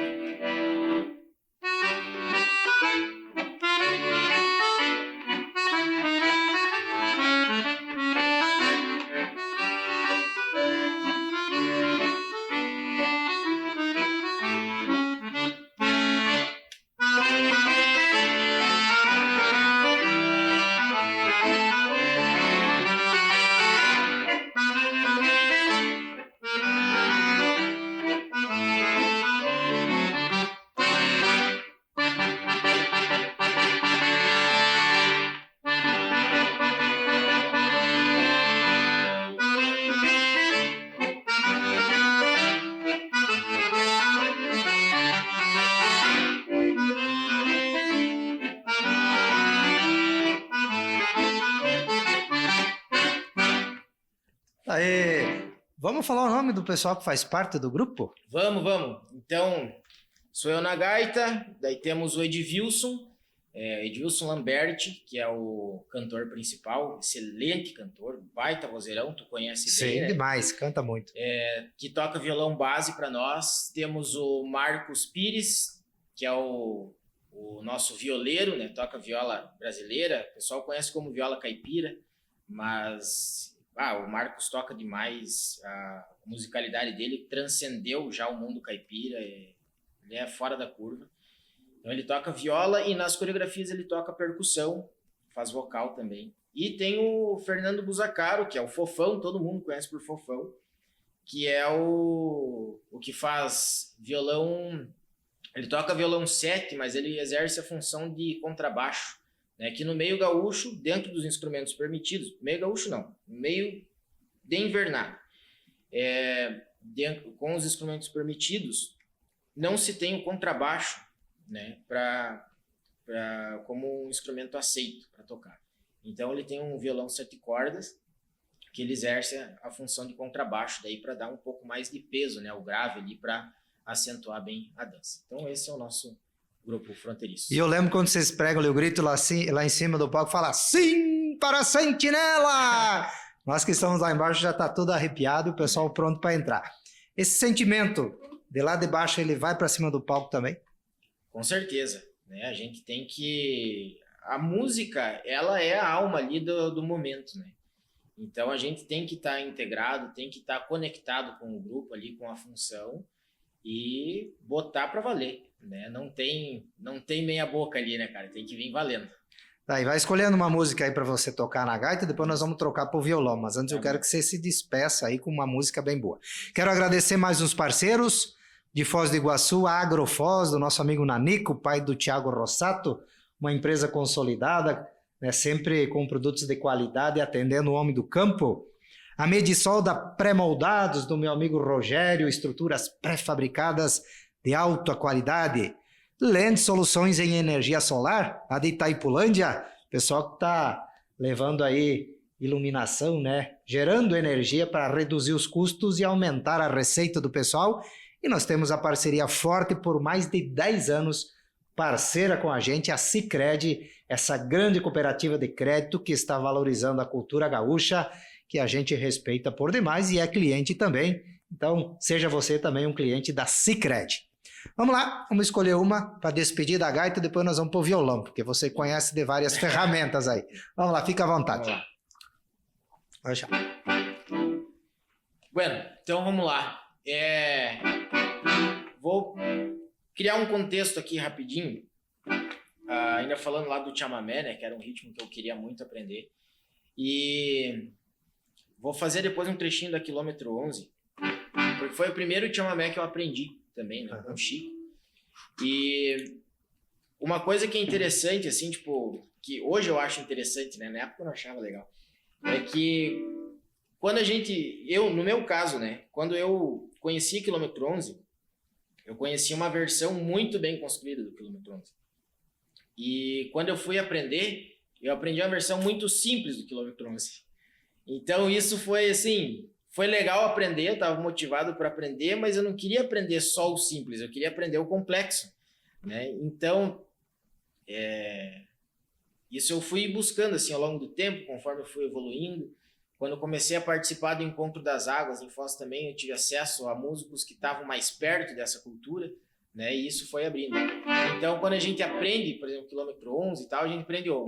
Aí, vamos falar o nome do pessoal que faz parte do grupo? Vamos. Então, sou eu na gaita, daí temos o Edvilson Lamberti, que é o cantor principal, excelente cantor, baita vozeirão, tu conhece bem, Sim, né? demais, canta muito. Que toca violão base para nós. Temos o Marcos Pires, que é o nosso violeiro, né? Toca viola brasileira, o pessoal conhece como viola caipira, mas o Marcos toca demais, a musicalidade dele transcendeu já o mundo caipira, ele é fora da curva. Então ele toca viola e nas coreografias ele toca percussão, faz vocal também. E tem o Fernando Buzacaro, que é o Fofão, todo mundo conhece por Fofão, que é o que faz violão. Ele toca violão 7, mas ele exerce a função de contrabaixo, né? Que no meio gaúcho, dentro dos instrumentos permitidos, meio gaúcho não, meio de invernada, com os instrumentos permitidos, não se tem o contrabaixo, né? Como um instrumento aceito para tocar. Então ele tem um violão 7 cordas, que ele exerce a função de contrabaixo, daí para dar um pouco mais de peso, né? O grave ali para acentuar bem a dança. Então esse é o nosso grupo fronteiriço. E eu lembro quando vocês pregam ali o grito lá em cima do palco, fala sim para a sentinela! Nós que estamos lá embaixo já está tudo arrepiado e o pessoal pronto para entrar. Esse sentimento de lá de baixo, ele vai para cima do palco também? Com certeza, né? A gente tem que... A música, ela é a alma ali do momento, né? Então a gente tem que estar integrado, tem que estar conectado com o grupo ali, com a função, e botar para valer, né? Não tem meia boca ali, né, cara? Tem que vir valendo. Tá, e vai escolhendo uma música aí para você tocar na gaita, depois nós vamos trocar pro violão, mas antes eu quero que você se despeça aí com uma música bem boa. Quero agradecer mais uns parceiros de Foz do Iguaçu, a Agrofoz, do nosso amigo Nanico, pai do Thiago Rossato, uma empresa consolidada, né, sempre com produtos de qualidade, atendendo o homem do campo. A Medisol da Pré-Moldados, do meu amigo Rogério, estruturas pré-fabricadas de alta qualidade. Lend Soluções em Energia Solar, a de Itaipulândia, pessoal que está levando aí iluminação, né? Gerando energia para reduzir os custos e aumentar a receita do pessoal. E nós temos a parceria forte por mais de 10 anos, parceira com a gente, a Sicredi, essa grande cooperativa de crédito que está valorizando a cultura gaúcha, que a gente respeita por demais e é cliente também. Então, seja você também um cliente da Sicredi. Vamos lá, vamos escolher uma para despedir da gaita, depois nós vamos para o violão, porque você conhece de várias ferramentas aí. Vamos lá, fica à vontade. Vamos lá. Bueno, então vamos lá. Vou criar um contexto aqui rapidinho, ainda falando lá do chamamé, né, que era um ritmo que eu queria muito aprender. E vou fazer depois um trechinho da quilômetro 11, porque foi o primeiro chamamé que eu aprendi também, né, com o Chico. E uma coisa que é interessante, assim, tipo, que hoje eu acho interessante, né, na época eu não achava legal, é que quando no meu caso, né, quando eu conheci quilômetro 11, eu conheci uma versão muito bem construída do quilômetro 11. E quando eu fui aprender, eu aprendi uma versão muito simples do quilômetro 11. Então isso foi assim, foi legal aprender, eu estava motivado para aprender, mas eu não queria aprender só o simples, eu queria aprender o complexo, né? Então, isso eu fui buscando assim ao longo do tempo, conforme eu fui evoluindo. Quando eu comecei a participar do Encontro das Águas em Foz também, eu tive acesso a músicos que estavam mais perto dessa cultura, né? E isso foi abrindo. Então, quando a gente aprende, por exemplo, quilômetro 11 e tal, a gente aprende o...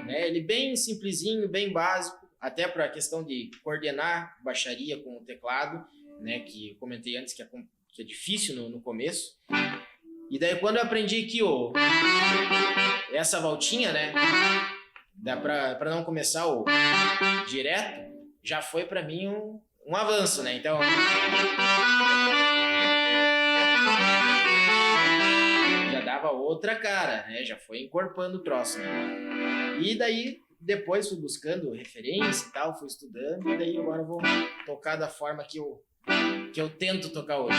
Né? Ele bem simplesinho, bem básico, até para a questão de coordenar baixaria com o teclado, né? Que eu comentei antes que é difícil no começo. E daí, quando eu aprendi que essa voltinha, né, dá para não começar o direto, já foi para mim um avanço, né? Então, já dava outra cara, né? Já foi encorpando o troço, né? E daí, depois fui buscando referência e tal, fui estudando, e daí agora eu vou tocar da forma que eu tento tocar hoje.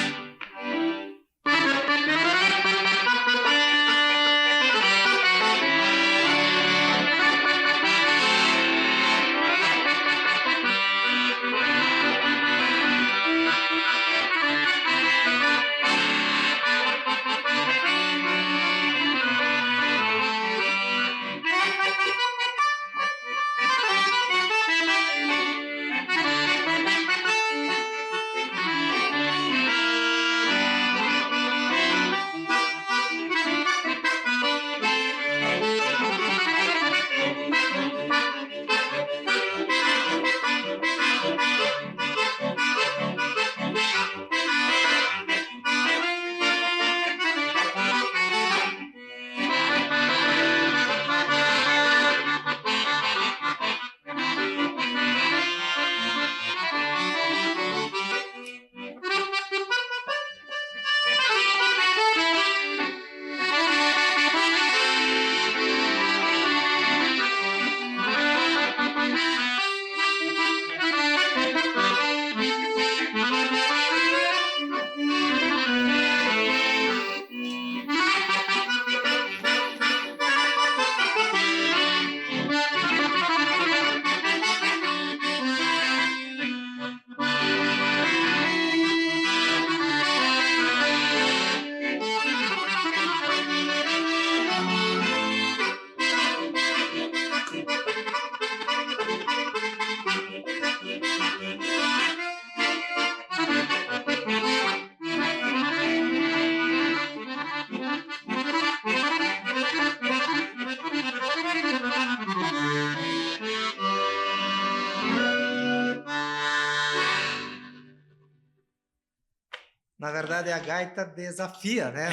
verdade, a gaita desafia, né?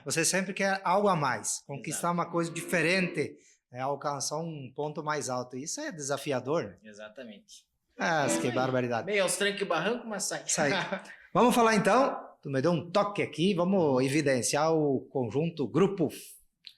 Você sempre quer algo a mais, conquistar uma coisa diferente, alcançar um ponto mais alto. Isso é desafiador, né? Exatamente. Ah, que barbaridade. Meio aos trancos e barranco, mas sai. Vamos falar então, tu me deu um toque aqui, vamos evidenciar o conjunto Grupo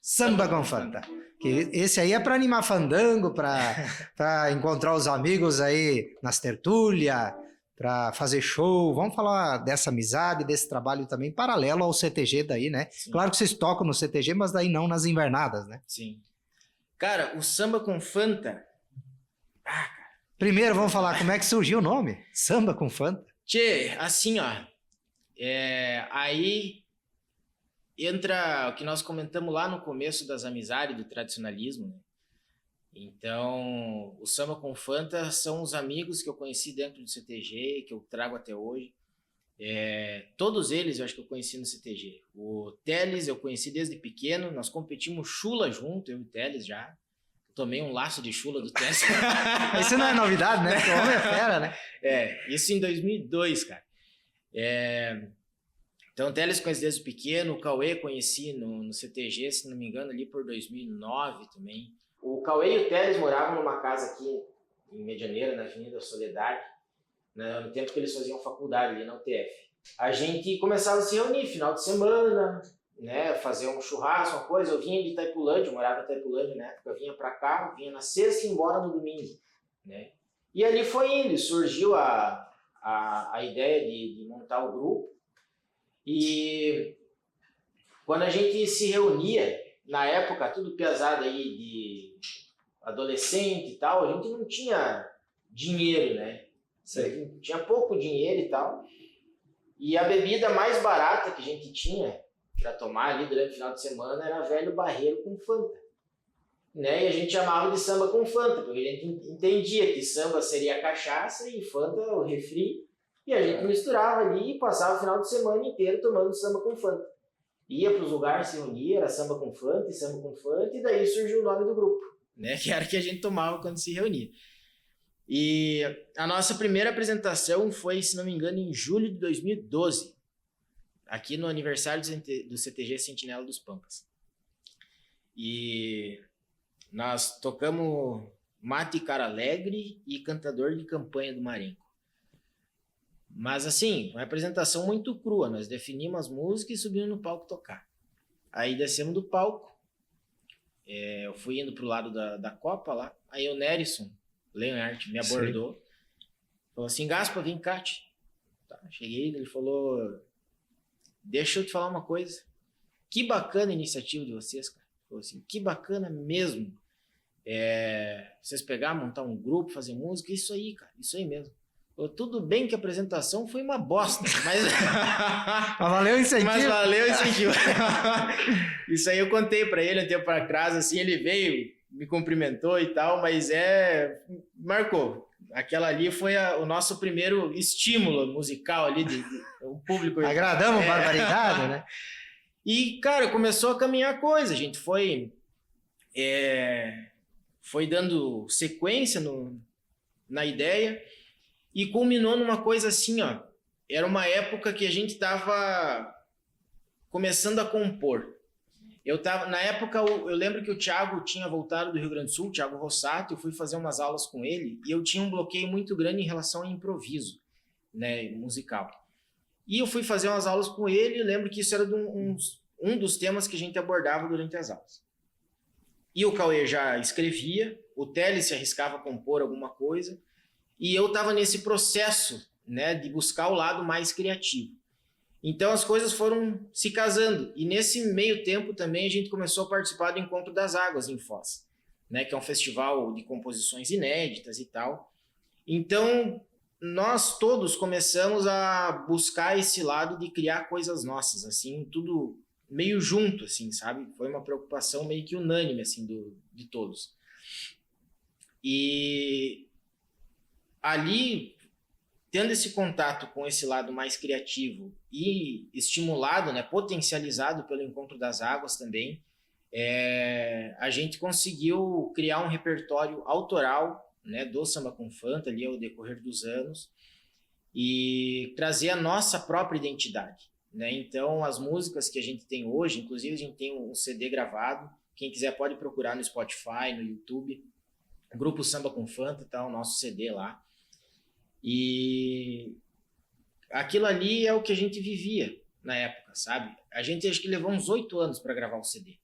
Samba com Fanta. Que esse aí é para animar fandango, para encontrar os amigos aí nas tertúlias, para fazer show. Vamos falar dessa amizade, desse trabalho também paralelo ao CTG daí, né? Sim. Claro que vocês tocam no CTG, mas daí não nas invernadas, né? Sim. Cara, o Samba com Fanta... Primeiro vamos falar como é que surgiu o nome, Samba com Fanta. Tchê, assim, ó, aí entra o que nós comentamos lá no começo das amizades, do tradicionalismo, né? Então, o Samba com Fanta são os amigos que eu conheci dentro do CTG, que eu trago até hoje. Todos eles eu acho que eu conheci no CTG. O Teles eu conheci desde pequeno, nós competimos chula junto, eu e o Teles já. Tomei um laço de chula do Teles. Isso não é novidade, né? Porque o homem é fera, né? Isso em 2002, cara. Então, o Teles conheci desde pequeno, o Cauê conheci no CTG, se não me engano, ali por 2009 também. O Cauê e o Teles moravam numa casa aqui em Medianeira, na Avenida Soledade, né, no tempo que eles faziam faculdade ali na UTF. A gente começava a se reunir final de semana, né, fazer um churrasco, uma coisa. Eu vinha de Itaipulândia, eu morava em Itaipulândia na época, eu vinha pra cá, vinha na sexta e ia embora no domingo, né. E ali foi indo, surgiu a ideia de montar o grupo. E quando a gente se reunia, na época, tudo pesado aí de adolescente e tal, a gente não tinha dinheiro, né? Tinha pouco dinheiro e tal. E a bebida mais barata que a gente tinha para tomar ali durante o final de semana era velho barreiro com Fanta, né? E a gente chamava de samba com Fanta, porque a gente entendia que samba seria cachaça e Fanta o refri, e a gente misturava ali e passava o final de semana inteiro tomando samba com Fanta. Ia para os lugares, se reunia, era samba com Fanta, e daí surgiu o nome do grupo, né? Que era o que a gente tomava quando se reunia. E a nossa primeira apresentação foi, se não me engano, em julho de 2012, aqui no aniversário do CTG Sentinela dos Pampas. E nós tocamos Mate Cara Alegre e Cantador de Campanha do Marenco. Mas assim, uma apresentação muito crua, nós definimos as músicas e subimos no palco tocar. Aí descemos do palco, eu fui indo pro lado da Copa lá, aí o Nerison Leonhardt me abordou, sim, falou assim, Gaspa, vem cá. Tá, cheguei, ele falou, deixa eu te falar uma coisa, que bacana a iniciativa de vocês, cara. Falou assim, que bacana mesmo, vocês pegar, montar um grupo, fazer música, isso aí, cara, isso aí mesmo. Tudo bem que a apresentação foi uma bosta, mas... valeu o incentivo. Mas valeu o incentivo. Isso aí eu contei pra ele um tempo atrás, assim, ele veio, me cumprimentou e tal, mas marcou. Aquela ali foi o nosso primeiro estímulo musical ali, o público... Agradamos barbaridade, né? E, cara, começou a caminhar a coisa, a gente foi dando sequência na ideia, e culminou numa coisa assim, ó. Era uma época que a gente estava começando a compor. Na época, eu lembro que o Thiago tinha voltado do Rio Grande do Sul, o Thiago Rossato, eu fui fazer umas aulas com ele, e eu tinha um bloqueio muito grande em relação ao improviso, né, musical. E eu fui fazer umas aulas com ele, e lembro que isso era um dos temas que a gente abordava durante as aulas. E o Cauê já escrevia, o Teles se arriscava a compor alguma coisa, e eu estava nesse processo, né, de buscar o lado mais criativo. Então as coisas foram se casando. E nesse meio tempo também a gente começou a participar do Encontro das Águas em Foz, né, que é um festival de composições inéditas e tal. Então nós todos começamos a buscar esse lado de criar coisas nossas, assim, tudo meio junto, assim, sabe? Foi uma preocupação meio que unânime, assim, de todos. E ali, tendo esse contato com esse lado mais criativo e estimulado, né, potencializado pelo Encontro das Águas também, a gente conseguiu criar um repertório autoral, né, do Samba com Fanta ali ao decorrer dos anos e trazer a nossa própria identidade, né? Então, as músicas que a gente tem hoje, inclusive a gente tem um CD gravado, quem quiser pode procurar no Spotify, no YouTube, Grupo Samba com Fanta, tá o nosso CD lá. E aquilo ali é o que a gente vivia na época, sabe? A gente acho que levou uns 8 anos para gravar um CD.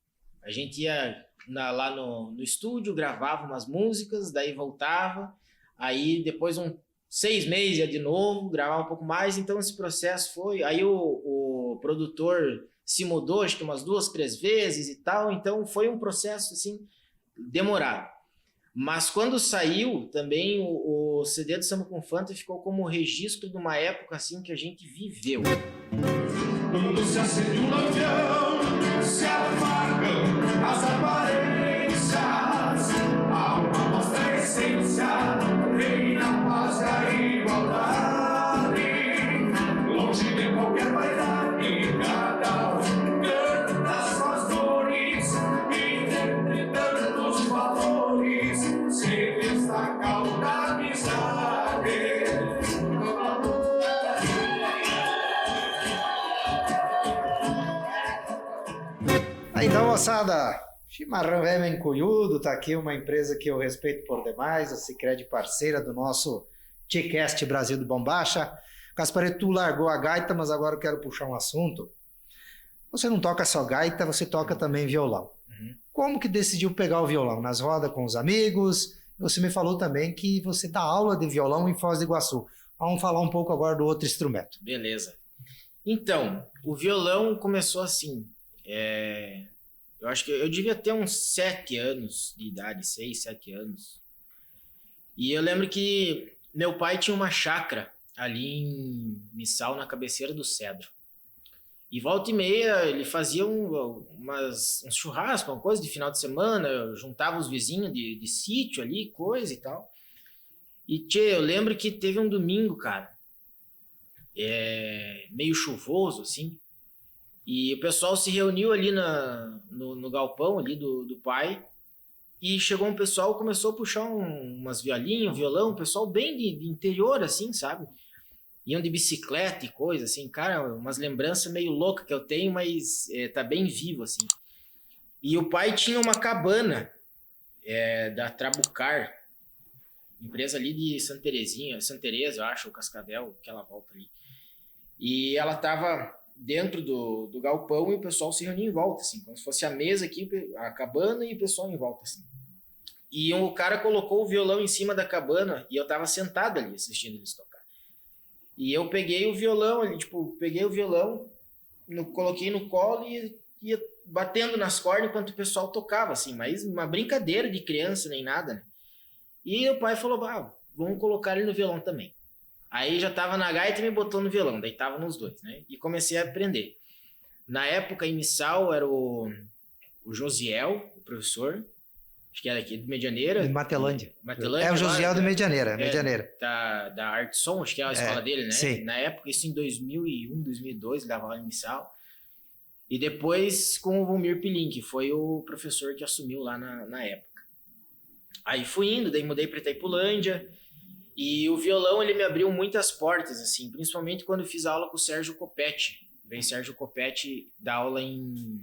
A gente ia lá no estúdio, gravava umas músicas, daí voltava, aí depois 6 meses ia de novo, gravava um pouco mais, então esse processo foi... Aí o produtor se mudou, acho que umas 2, 3 vezes e tal, então foi um processo, assim, demorado. Mas quando saiu, também o CD do Samba com Fanta ficou como registro de uma época, assim, que a gente viveu. Quando se acende um lampião, se apagam as aparências, há uma mostra a essência, reina a paz e a igualdade, longe de qualquer vaidade, cada um canta suas dores, interpretando os valores, se destaca o da amizade. Então, moçada, Chimarrão Velho Encunhudo, tá aqui uma empresa que eu respeito por demais, a Sicredi parceira do nosso TCast Brasil do Bombacha. Gaspareto, tu largou a gaita, mas agora eu quero puxar um assunto. Você não toca só gaita, você toca também violão. Como que decidiu pegar o violão? Nas rodas com os amigos? Você me falou também que você dá aula de violão em Foz do Iguaçu. Vamos falar um pouco agora do outro instrumento. Beleza. Então, o violão começou assim... Eu acho que eu devia ter uns 7 anos de idade, 6, 7 anos. E eu lembro que meu pai tinha uma chácara ali em Missal, na cabeceira do Cedro. E volta e meia ele fazia uns churrascos, uma coisa de final de semana, juntava os vizinhos de sítio ali, coisa e tal. E eu lembro que teve um domingo, cara, meio chuvoso, assim. E o pessoal se reuniu ali no galpão ali do pai. E chegou um pessoal, começou a puxar umas violinhas, violão, um pessoal bem de interior, assim, sabe? Iam de bicicleta e coisa, assim, cara, umas lembranças meio loucas que eu tenho, mas tá bem vivo, assim. E o pai tinha uma cabana da Trabucar, empresa ali de Santa Teresa, eu acho, o Cascavel, aquela volta ali. E ela tava dentro do galpão e o pessoal se reunia em volta, assim, como se fosse a mesa aqui, a cabana e o pessoal em volta, assim. E o cara colocou o violão em cima da cabana e eu tava sentado ali assistindo eles tocar. E eu peguei o violão, coloquei no colo e ia batendo nas cordas enquanto o pessoal tocava, assim, mas uma brincadeira de criança nem nada, né? E o pai falou, vamos colocar ele no violão também. Aí já tava na gaita e me botou no violão, daí tava nos dois, né? E comecei a aprender. Na época, em Missal, era o Josiel, o professor, acho que era aqui de Medianeira. De Matelândia. Matelândia. O Josiel de Medianeira. Medianeira. Da Arte Som, acho que é a escola dele, né? Sim. Na época, isso em 2001, 2002, ele dava aula em Missal. E depois com o Valmir Pilim, que foi o professor que assumiu lá na época. Aí fui indo, daí mudei para Itaipulândia. E o violão, ele me abriu muitas portas, assim, principalmente quando eu fiz aula com o Sérgio Copete. Veio Sérgio Copete dar aula em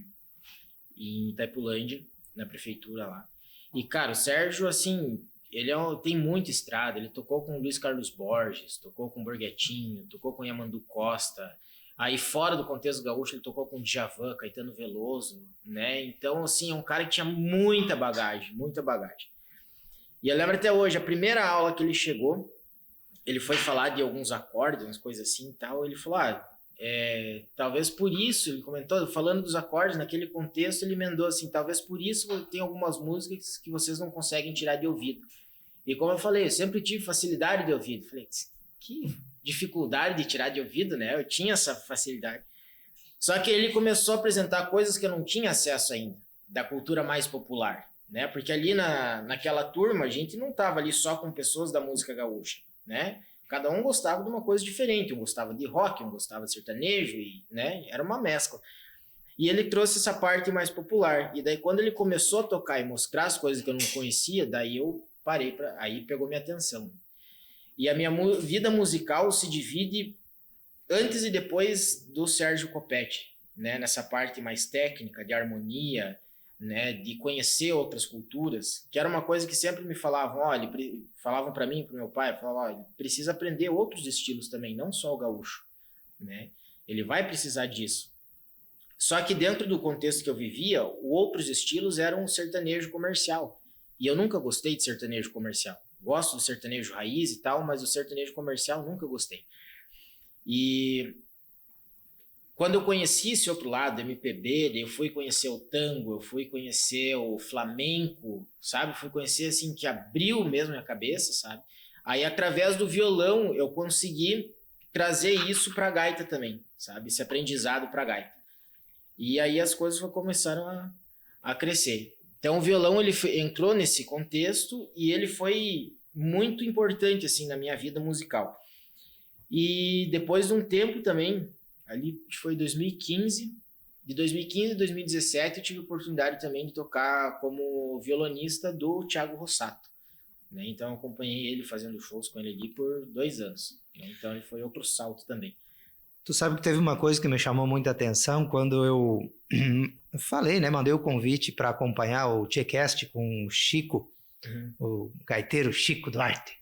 Itaipulândia, na prefeitura lá. E, cara, o Sérgio, assim, ele tem muita estrada. Ele tocou com o Luiz Carlos Borges, tocou com o Borghettino, tocou com o Yamandu Costa. Aí, fora do contexto gaúcho, ele tocou com o Djavan, Caetano Veloso, né? Então, assim, é um cara que tinha muita bagagem, muita bagagem. E eu lembro até hoje, a primeira aula que ele chegou, ele foi falar de alguns acordes, umas coisas assim e tal, ele falou, talvez por isso, ele comentou, falando dos acordes, naquele contexto, ele emendou assim, talvez por isso tem algumas músicas que vocês não conseguem tirar de ouvido. E como eu falei, eu sempre tive facilidade de ouvido. Falei, que dificuldade de tirar de ouvido, né? Eu tinha essa facilidade. Só que ele começou a apresentar coisas que eu não tinha acesso ainda, da cultura mais popular. Né? Porque ali naquela turma a gente não estava ali só com pessoas da música gaúcha, né? Cada um gostava de uma coisa diferente, um gostava de rock, um gostava de sertanejo, e, né? Era uma mescla. E ele trouxe essa parte mais popular. E daí quando ele começou a tocar e mostrar as coisas que eu não conhecia, daí eu parei, aí pegou minha atenção. E a minha vida musical se divide antes e depois do Sérgio Coppetti, né? Nessa parte mais técnica, de harmonia, né? De conhecer outras culturas, que era uma coisa que sempre me falavam, olha, falavam para mim, para meu pai, falavam, olha, precisa aprender outros estilos também, não só o gaúcho, né? Ele vai precisar disso. Só que dentro do contexto que eu vivia, outros estilos eram sertanejo comercial. E eu nunca gostei de sertanejo comercial. Gosto do sertanejo raiz e tal, mas o sertanejo comercial nunca gostei. E quando eu conheci esse outro lado, MPB, daí eu fui conhecer o tango, eu fui conhecer o flamenco, sabe? Fui conhecer, assim, que abriu mesmo a cabeça, sabe? Aí, através do violão, eu consegui trazer isso para a gaita também, sabe? Esse aprendizado para a gaita. E aí as coisas começaram a crescer. Então o violão ele entrou nesse contexto e ele foi muito importante assim na minha vida musical. E depois de um tempo também, ali foi 2015, de 2015 a 2017 eu tive a oportunidade também de tocar como violonista do Thiago Rossato, né? Então eu acompanhei ele fazendo shows com ele ali por 2 anos, né? Então ele foi outro salto também. Tu sabe que teve uma coisa que me chamou muita atenção quando eu falei, né? Mandei o convite para acompanhar o Tchecast com o Chico, o gaiteiro Chico Duarte.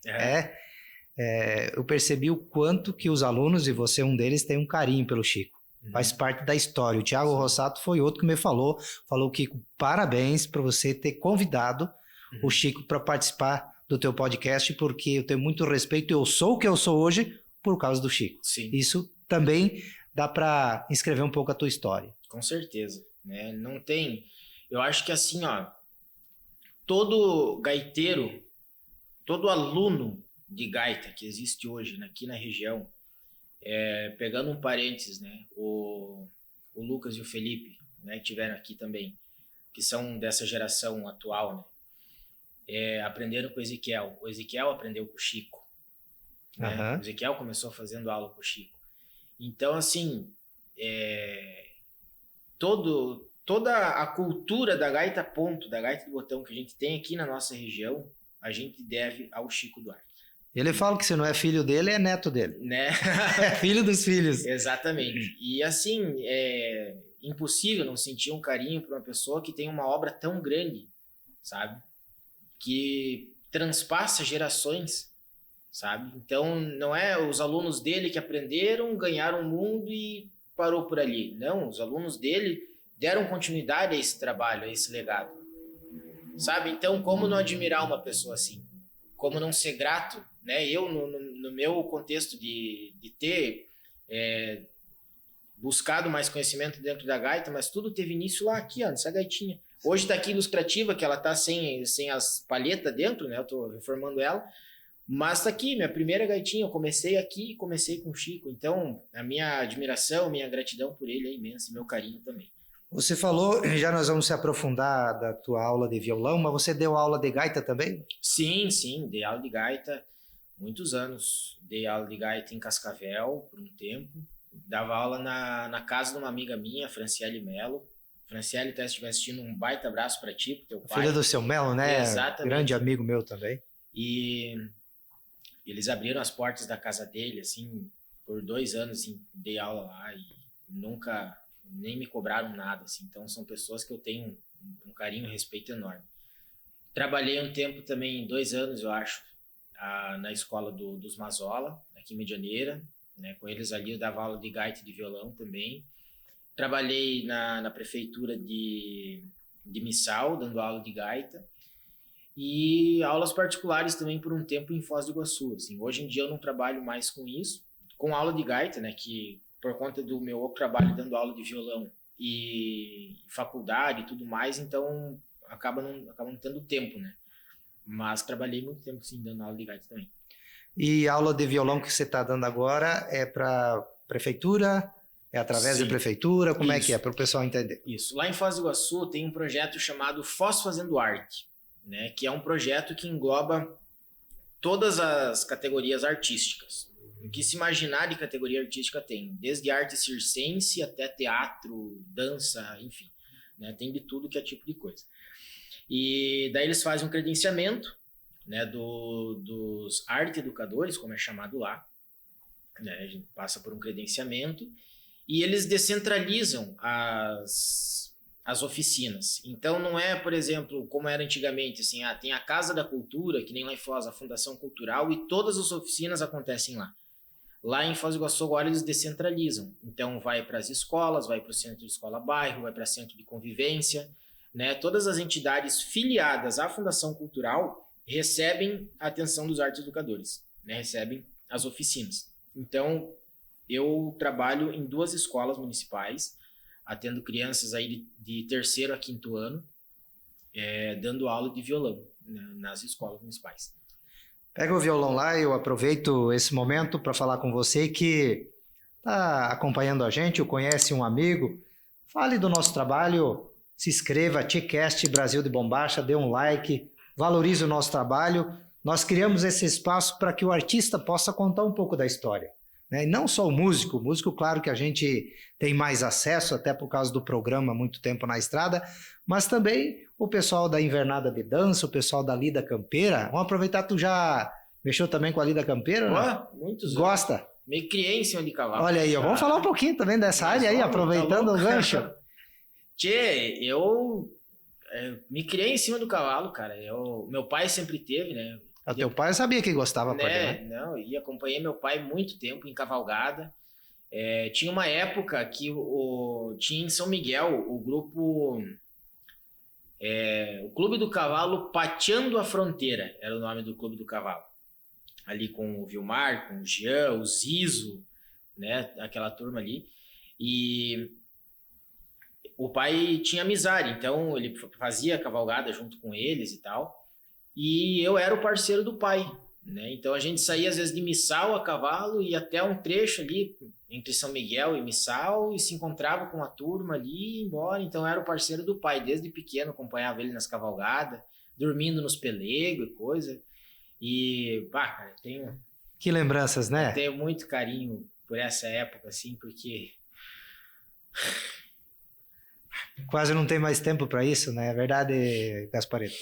Eu percebi o quanto que os alunos, e você um deles, tem um carinho pelo Chico. Faz parte da história. O Thiago Rossato foi outro que me falou, Kiko, parabéns por você ter convidado o Chico para participar do teu podcast, porque eu tenho muito respeito, eu sou o que eu sou hoje por causa do Chico. Sim. Isso também dá para escrever um pouco a tua história. Com certeza, né? Não tem... Eu acho que assim, ó, todo gaiteiro, todo aluno de gaita que existe hoje, né, aqui na região, pegando um parênteses, né, o Lucas e o Felipe, né, que tiveram aqui também, que são dessa geração atual, né, aprenderam com o Ezequiel. O Ezequiel aprendeu com o Chico, né? O Ezequiel começou fazendo aula com o Chico. Então, assim, toda a cultura da gaita ponto, da gaita do botão que a gente tem aqui na nossa região, a gente deve ao Chico Duarte. Ele fala que se não é filho dele, é neto dele. Né? É filho dos filhos. Exatamente. E assim, é impossível não sentir um carinho por uma pessoa que tem uma obra tão grande, sabe? Que transpassa gerações, sabe? Então, não é os alunos dele que aprenderam, ganharam o mundo e parou por ali. Não, os alunos dele deram continuidade a esse trabalho, a esse legado, sabe? Então, como não admirar uma pessoa assim? Como não ser grato, né? Eu, no meu contexto de ter buscado mais conhecimento dentro da gaita, mas tudo teve início lá aqui, ó, nessa gaitinha. Hoje está aqui ilustrativa, que ela está sem as palhetas dentro, né? Eu estou reformando ela. Mas tá aqui, minha primeira gaitinha, eu comecei aqui e comecei com o Chico. Então, a minha admiração, minha gratidão por ele é imensa e meu carinho também. Você falou, já nós vamos se aprofundar da tua aula de violão, mas você deu aula de gaita também? Sim, dei aula de gaita muitos anos. Dei aula de gaita em Cascavel por um tempo. Dava aula na casa de uma amiga minha, Franciele Melo. Franciele, se estiver assistindo, um baita abraço para ti, pro teu pai. Filha do seu Melo, né? Exatamente. Grande amigo meu também. E eles abriram as portas da casa dele, assim, por 2 anos, assim, dei aula lá e nunca nem me cobraram nada, assim. Então são pessoas que eu tenho um carinho e respeito enorme. Trabalhei um tempo também, 2 anos, eu acho, na escola dos Mazola, aqui em Medianeira, né? Com eles ali eu dava aula de gaita e de violão também. Trabalhei na prefeitura de Missal, dando aula de gaita. E aulas particulares também por um tempo em Foz do Iguaçu. Assim. Hoje em dia eu não trabalho mais com isso, com aula de gaita, né? Que por conta do meu outro trabalho dando aula de violão e faculdade e tudo mais, então acaba não tendo tempo, né? Mas trabalhei muito tempo sim dando aula de gaita também. E a aula de violão que você está dando agora é para prefeitura? É através da prefeitura? Como é que é, para o pessoal entender? Isso. Lá em Foz do Iguaçu tem um projeto chamado Foz Fazendo Arte, né, que é um projeto que engloba todas as categorias artísticas. O que se imaginar de categoria artística tem, desde arte circense até teatro, dança, enfim, né, tem de tudo que é tipo de coisa. E daí eles fazem um credenciamento, né, dos arte educadores, como é chamado lá, né? A gente passa por um credenciamento e eles descentralizam as oficinas. Então não é, por exemplo, como era antigamente, assim, tem a Casa da Cultura, que nem lá em Foz, a Fundação Cultural, e todas as oficinas acontecem lá. Lá em Foz do Iguaçu agora eles descentralizam. Então vai para as escolas, vai para o centro de escola-bairro, vai para centro de convivência, né? Todas as entidades filiadas à Fundação Cultural recebem a atenção dos artes educadores, né? Recebem as oficinas. Então eu trabalho em 2 escolas municipais, atendo crianças aí de 3º a 5º ano, dando aula de violão, né, nas escolas municipais. Pega o violão lá, eu aproveito esse momento para falar com você que está acompanhando a gente, ou conhece um amigo, fale do nosso trabalho, se inscreva, TCast Brasil de Bombacha, dê um like, valorize o nosso trabalho. Nós criamos esse espaço para que o artista possa contar um pouco da história, né? E não só o músico, claro que a gente tem mais acesso, até por causa do programa Muito Tempo na Estrada, mas também o pessoal da Invernada de Dança, o pessoal da Lida Campeira. Vamos aproveitar, tu já mexeu também com a Lida Campeira, né? Muitos Gosta? anos. Me criei em cima de cavalo. Olha aí, vamos falar um pouquinho também dessa área aí, aproveitando o gancho. Tchê, eu me criei em cima do cavalo, cara. Meu pai sempre teve, né? O teu pai sabia que gostava, né? Não, e acompanhei meu pai muito tempo em cavalgada. Tinha uma época que tinha em São Miguel o grupo... o Clube do Cavalo Pateando a Fronteira, era o nome do Clube do Cavalo. Ali com o Vilmar, com o Jean, o Zizo, né? Aquela turma ali. E o pai tinha amizade, então ele fazia cavalgada junto com eles e tal. E eu era o parceiro do pai, né? Então a gente saía às vezes de Missal a cavalo, ia até um trecho ali entre São Miguel e Missal e se encontrava com a turma ali e ia embora. Então eu era o parceiro do pai, desde pequeno acompanhava ele nas cavalgadas, dormindo nos pelegos e coisa. E, cara, que lembranças, né? Eu tenho muito carinho por essa época, assim, porque... Quase não tem mais tempo para isso, né? É verdade, Gasparetto?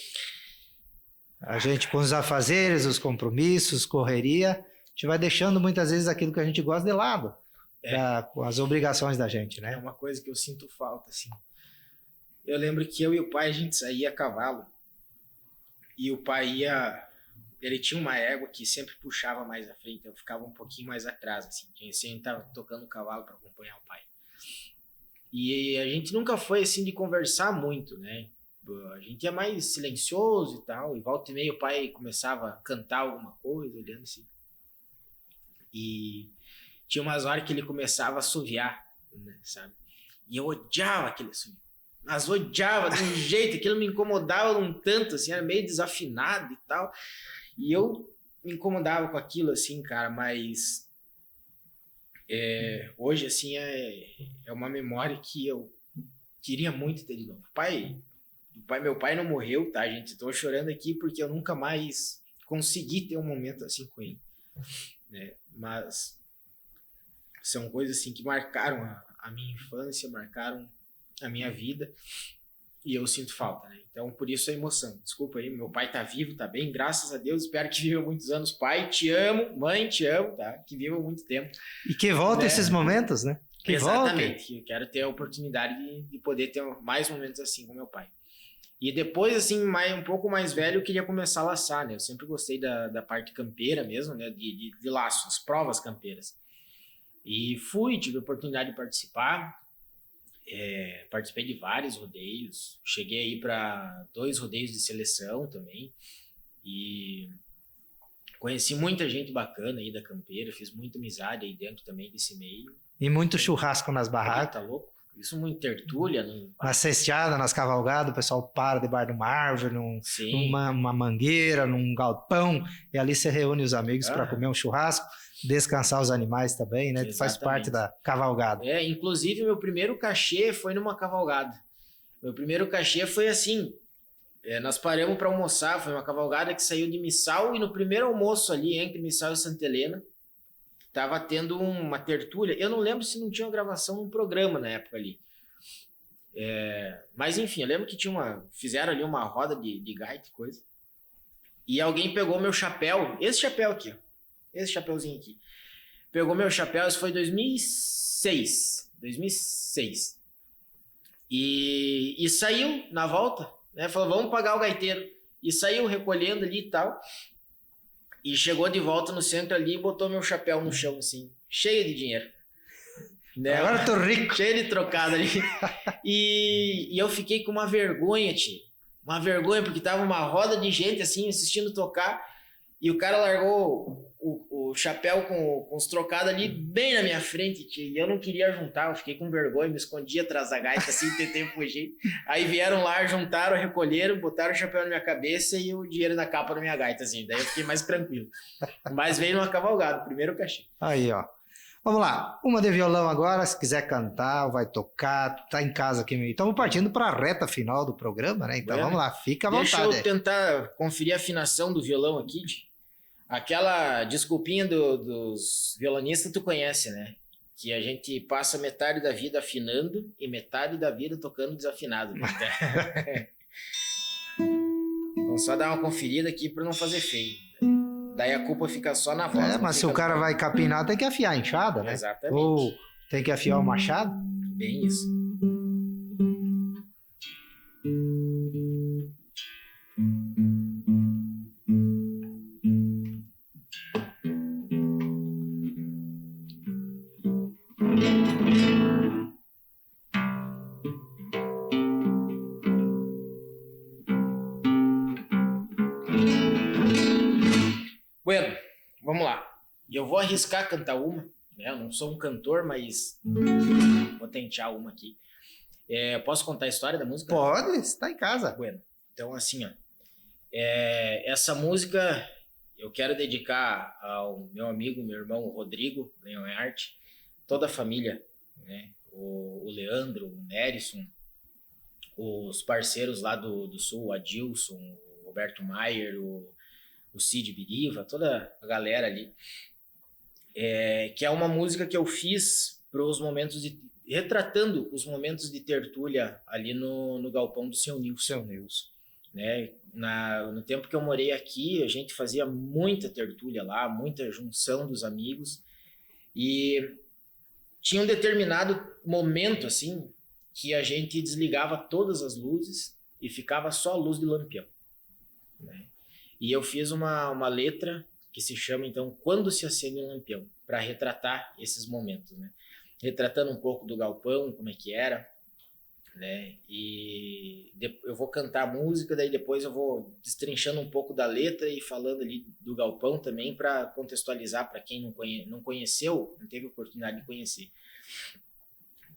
A gente, com os afazeres, os compromissos, correria, a gente vai deixando muitas vezes aquilo que a gente gosta de lado, com as obrigações da gente, né? É uma coisa que eu sinto falta, assim. Eu lembro que eu e o pai, a gente saía a cavalo, e o pai ele tinha uma égua que sempre puxava mais à frente, eu ficava um pouquinho mais atrás, assim. A gente tava tocando o cavalo para acompanhar o pai. E a gente nunca foi, assim, de conversar muito, né? A gente ia mais silencioso e tal, e volta e meia o pai começava a cantar alguma coisa, olhando assim. E tinha umas horas que ele começava a assoviar, né, sabe? E eu odiava aquele assovio. Mas odiava de um jeito, aquilo me incomodava um tanto, assim, era meio desafinado e tal. E eu me incomodava com aquilo, assim, cara, mas hoje, assim, é uma memória que eu queria muito ter de novo. Meu pai não morreu, tá, gente? Tô chorando aqui porque eu nunca mais consegui ter um momento assim com ele, né? Mas são coisas assim que marcaram a minha infância, marcaram a minha vida e eu sinto falta, né? Então, por isso a emoção. Desculpa aí, meu pai tá vivo, tá bem, graças a Deus, espero que viva muitos anos. Pai, te amo, mãe, te amo, tá? Que viva muito tempo. E que volte, né, esses momentos, né? Que exatamente. Volte. Eu quero ter a oportunidade de poder ter mais momentos assim com meu pai. E depois, assim, um pouco mais velho, eu queria começar a laçar, né? Eu sempre gostei da parte campeira mesmo, né? De laço, as provas campeiras. E tive a oportunidade de participar. Participei de vários rodeios. Cheguei aí para 2 rodeios de seleção também. E conheci muita gente bacana aí da campeira. Fiz muita amizade aí dentro também desse meio. E muito churrasco nas barracas. Tá louco? Isso muito tertúlia. Na cesteada, nas cavalgadas, o pessoal para debaixo de uma árvore, numa mangueira, num galpão, e ali você reúne os amigos para comer um churrasco, descansar os animais também, né? Exatamente. Faz parte da cavalgada. Inclusive, meu primeiro cachê foi numa cavalgada. Meu primeiro cachê foi assim, nós paramos para almoçar, foi uma cavalgada que saiu de Missal, e no primeiro almoço ali, entre Missal e Santa Helena, tava tendo uma tertúlia. Eu não lembro se não tinha uma gravação num programa na época ali. Mas enfim, eu lembro que fizeram ali uma roda de gaita e coisa. E alguém pegou meu chapéu, esse chapéu aqui, ó, esse chapéuzinho aqui. pegou meu chapéu, isso foi em 2006. 2006. E saiu na volta, né? Falou, vamos pagar o gaiteiro. E saiu recolhendo ali e tal. E chegou de volta no centro ali e botou meu chapéu no chão, assim, cheio de dinheiro. Né? Agora eu tô rico. Cheio de trocado ali. E eu fiquei com uma vergonha, tio. Uma vergonha, porque tava uma roda de gente, assim, assistindo tocar. E o cara largou o chapéu com os trocados ali bem na minha frente, tio. E eu não queria juntar, eu fiquei com vergonha, me escondi atrás da gaita, assim, tentei fugir. Aí vieram lá, juntaram, recolheram, botaram o chapéu na minha cabeça e o dinheiro na capa da minha gaita, assim. Daí eu fiquei mais tranquilo. Mas veio numa cavalgada, primeiro cachê. Aí, ó. Vamos lá. Uma de violão agora, se quiser cantar, vai tocar, tá em casa aqui. Estamos partindo para a reta final do programa, né? Então Bueno, vamos lá, fica à deixa vontade. eu tentar conferir a afinação do violão aqui, tio. Aquela desculpinha dos violonistas tu conhece, né? Que a gente passa metade da vida afinando e metade da vida tocando desafinado. Né? Vamos só dar uma conferida aqui para não fazer feio. Daí a culpa fica só na voz. É, não mas se fica o cara no- vai capinar, tem que afiar a enxada, né? Exatamente. Ou tem que afiar o machado. Bem isso. Bueno, vamos lá. E eu vou arriscar cantar uma, né? Eu não sou um cantor, mas vou tentar uma aqui. Posso contar a história da música? Pode, está em casa. Bueno, então assim, ó. Essa música eu quero dedicar ao meu amigo, meu irmão Rodrigo Leonhardt, toda a família, né? O Leandro, o Nerison, os parceiros lá do Sul, o Adilson, o Roberto Maier, o Cid Biriva, toda a galera ali. Que é uma música que eu fiz para os momentos retratando os momentos de tertúlia ali no galpão do Seu Nilson. Né? No tempo que eu morei aqui, a gente fazia muita tertúlia lá, muita junção dos amigos, e tinha um determinado momento, assim, que a gente desligava todas as luzes e ficava só a luz de lampião, né? E eu fiz uma letra que se chama, então, Quando se acende um lampião, para retratar esses momentos, né? Retratando um pouco do galpão, como é que era, né? E eu vou cantar a música, daí depois eu vou destrinchando um pouco da letra e falando ali do galpão também, para contextualizar para quem não conheceu, não teve oportunidade de conhecer.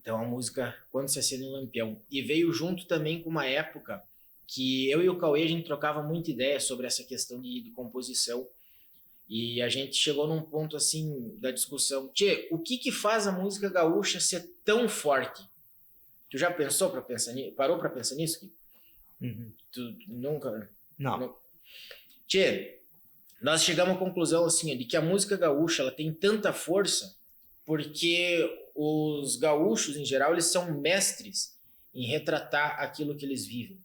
Então a música Quando se acende um lampião. E veio junto também com uma época que eu e o Cauê, a gente trocava muita ideia sobre essa questão de composição. E a gente chegou num ponto assim da discussão. Tchê, o que faz a música gaúcha ser tão forte? Tu já pensou para pensar nisso? Parou para pensar nisso, Kiko? Uhum. Tu nunca? Não. Tchê, nós chegamos à conclusão assim, de que a música gaúcha ela tem tanta força porque os gaúchos, em geral, eles são mestres em retratar aquilo que eles vivem,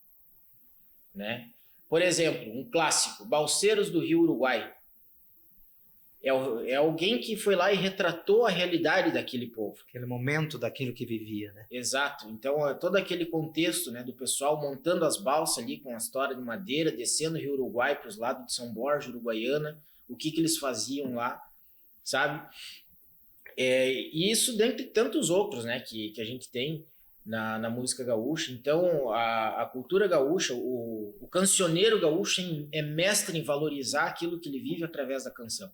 né? Por exemplo, um clássico, Balseiros do Rio Uruguai. É alguém que foi lá e retratou a realidade daquele povo. Aquele momento daquilo que vivia, né? Exato. Então, todo aquele contexto, né, do pessoal montando as balsas ali com as toras de madeira, descendo o Rio Uruguai para os lados de São Borja, Uruguaiana, o que eles faziam lá, sabe? E isso dentre tantos outros, né, que a gente tem na música gaúcha. Então, a cultura gaúcha, o cancioneiro gaúcho é mestre em valorizar aquilo que ele vive através da canção.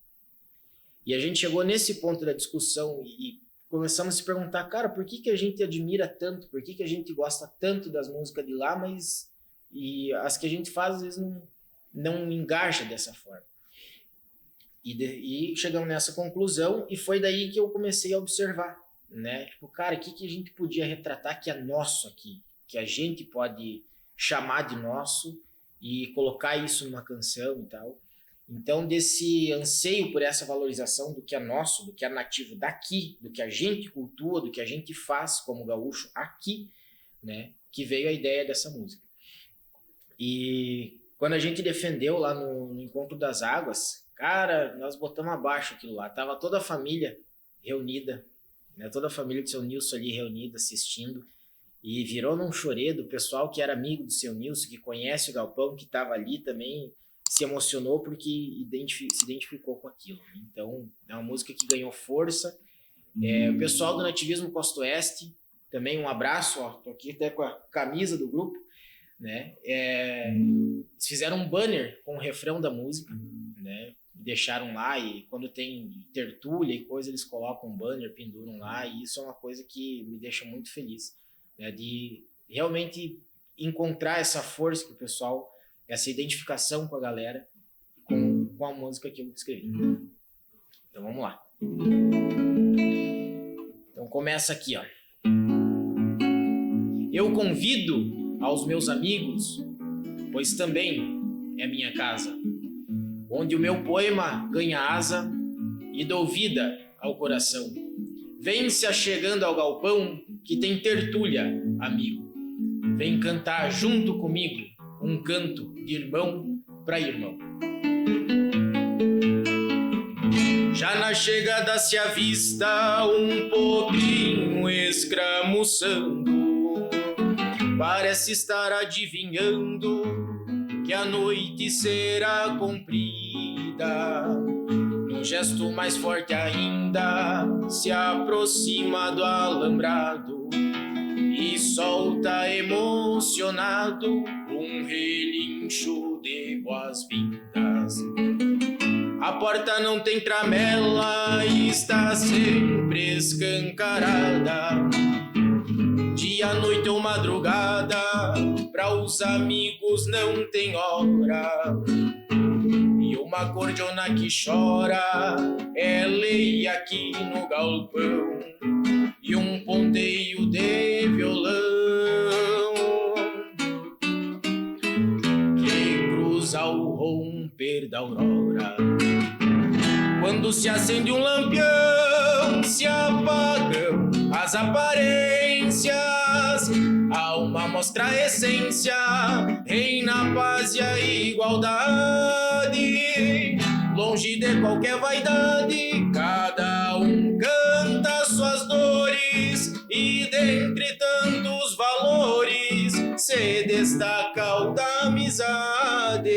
E a gente chegou nesse ponto da discussão e começamos a se perguntar, cara, por que a gente admira tanto? Por que a gente gosta tanto das músicas de lá, mas as que a gente faz às vezes não engaja dessa forma? E chegamos nessa conclusão e foi daí que eu comecei a observar, né? Tipo, cara, o que a gente podia retratar que é nosso aqui? Que a gente pode chamar de nosso e colocar isso numa canção e tal. Então, desse anseio por essa valorização do que é nosso, do que é nativo daqui, do que a gente cultua, do que a gente faz como gaúcho aqui, né, que veio a ideia dessa música. E quando a gente defendeu lá no Encontro das Águas, cara, nós botamos abaixo aquilo lá. Tava toda a família reunida, né? Toda a família do seu Nilson ali reunida, assistindo, e virou num choredo. O pessoal que era amigo do seu Nilson, que conhece o Galpão, que estava ali também, se emocionou porque se identificou com aquilo. Então, é uma música que ganhou força. O pessoal do Nativismo Costa Oeste, também um abraço, ó, tô aqui até com a camisa do grupo, né? Eles fizeram um banner com o refrão da música, né? Deixaram lá, e quando tem tertúlia e coisa, eles colocam um banner, penduram lá, e isso é uma coisa que me deixa muito feliz, né? De realmente encontrar essa força que o pessoal, essa identificação com a galera, com a música que eu escrevi. Então vamos lá. Então começa aqui, ó. Eu convido aos meus amigos, pois também é minha casa, onde o meu poema ganha asa e dou vida ao coração. Vem se achegando ao galpão que tem tertúlia, amigo. Vem cantar junto comigo um canto de irmão para irmão. Já na chegada se avista um pouquinho escramuçando. Parece estar adivinhando que a noite será comprida. Num gesto mais forte ainda, se aproxima do alambrado e solta emocionado um relincho de boas-vindas. A porta não tem tramela e está sempre escancarada. Dia, noite ou madrugada, pra os amigos não tem hora. E uma cordiona que chora é lei aqui no galpão. E um ponteio de violão que cruza o romper da aurora. Quando se acende um lampião, se apagam as aparências. A alma mostra a essência, reina a paz e a igualdade. Longe de qualquer vaidade, cada um canta suas dores. E dentre tantos valores, se destaca o da amizade.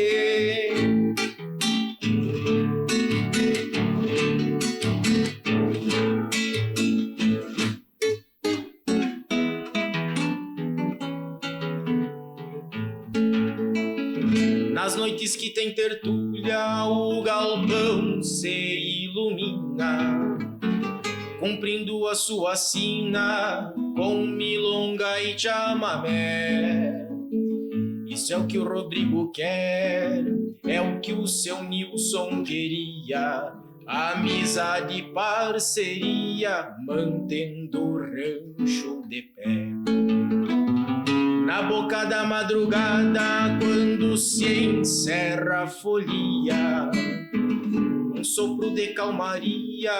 Nas noites que tem tertúlia, o galpão se ilumina, cumprindo a sua sina com milonga e chamamé. Isso é o que o Rodrigo quer, é o que o seu Nilson queria. Amizade e parceria, mantendo o rancho de pé. Na boca da madrugada, quando se encerra a folia, um sopro de calmaria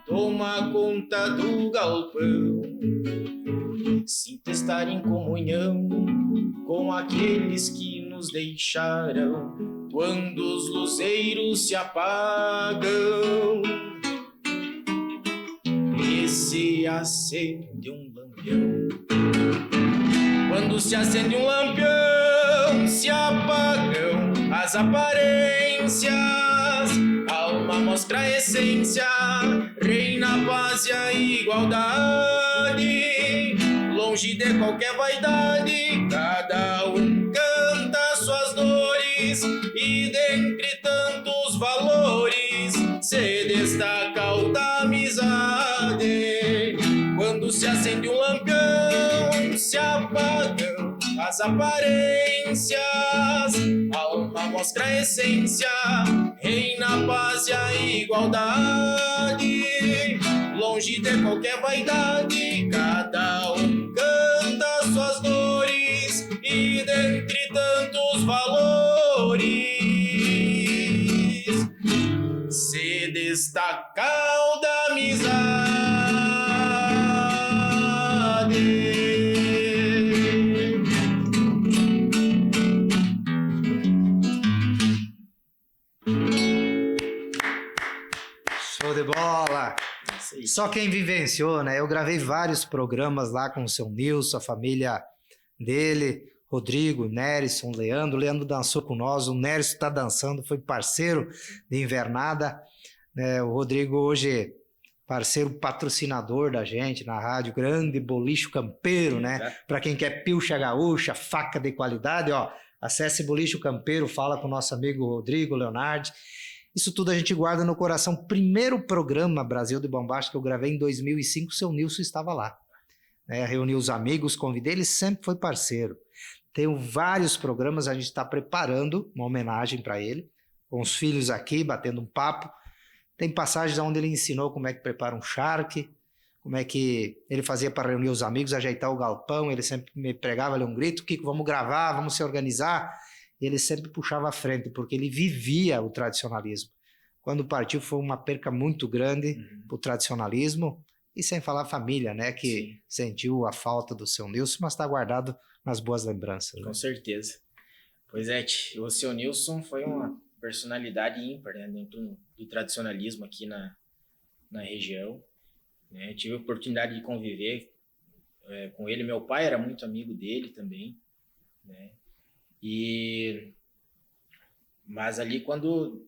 toma conta do galpão. Sinto estar em comunhão com aqueles que nos deixaram quando os luzeiros se apagam e se acende um lampião. Quando se acende um lampião, se apagam as aparências. A alma mostra a essência, reina a paz e a igualdade. Longe de qualquer vaidade, cada um canta suas dores. E dentre tantos valores, se destaca o da amizade. Quando se acende um lampião, se apagam as aparências. A alma mostra a essência, reina a paz e a igualdade. Longe de qualquer vaidade, cada um canta suas dores. E dentre tantos valores, se destaca o da amizade. Show de bola! Só quem vivenciou, né? Eu gravei vários programas lá com o seu Nilson, a família dele, Rodrigo, Nerison, Leandro. O Leandro dançou com nós, o Nerison está dançando, foi parceiro de invernada. Né? O Rodrigo hoje parceiro patrocinador da gente na rádio, grande bolicho campeiro, né? Para quem quer pilcha gaúcha, faca de qualidade, ó, acesse Bolicho Campeiro, fala com o nosso amigo Rodrigo Leonardi. Isso tudo a gente guarda no coração. Primeiro programa Brasil de Bombacha que eu gravei em 2005, o seu Nilson estava lá. Né? Reuni os amigos, convidei, ele sempre foi parceiro. Tenho vários programas, a gente está preparando uma homenagem para ele, com os filhos aqui, batendo um papo. Tem passagens onde ele ensinou como é que prepara um charque, como é que ele fazia para reunir os amigos, ajeitar o galpão. Ele sempre me pregava ali um grito: Kiko, vamos gravar, vamos se organizar. E ele sempre puxava à frente, porque ele vivia o tradicionalismo. Quando partiu foi uma perca muito grande para o tradicionalismo, e sem falar a família, né, que sentiu a falta do seu Nilson, mas está guardado nas boas lembranças. Com certeza. Pois é, o seu Nilson foi uma personalidade ímpar, né, dentro do tradicionalismo aqui na região. Né? Tive a oportunidade de conviver com ele. Meu pai era muito amigo dele também. Né? Mas ali, quando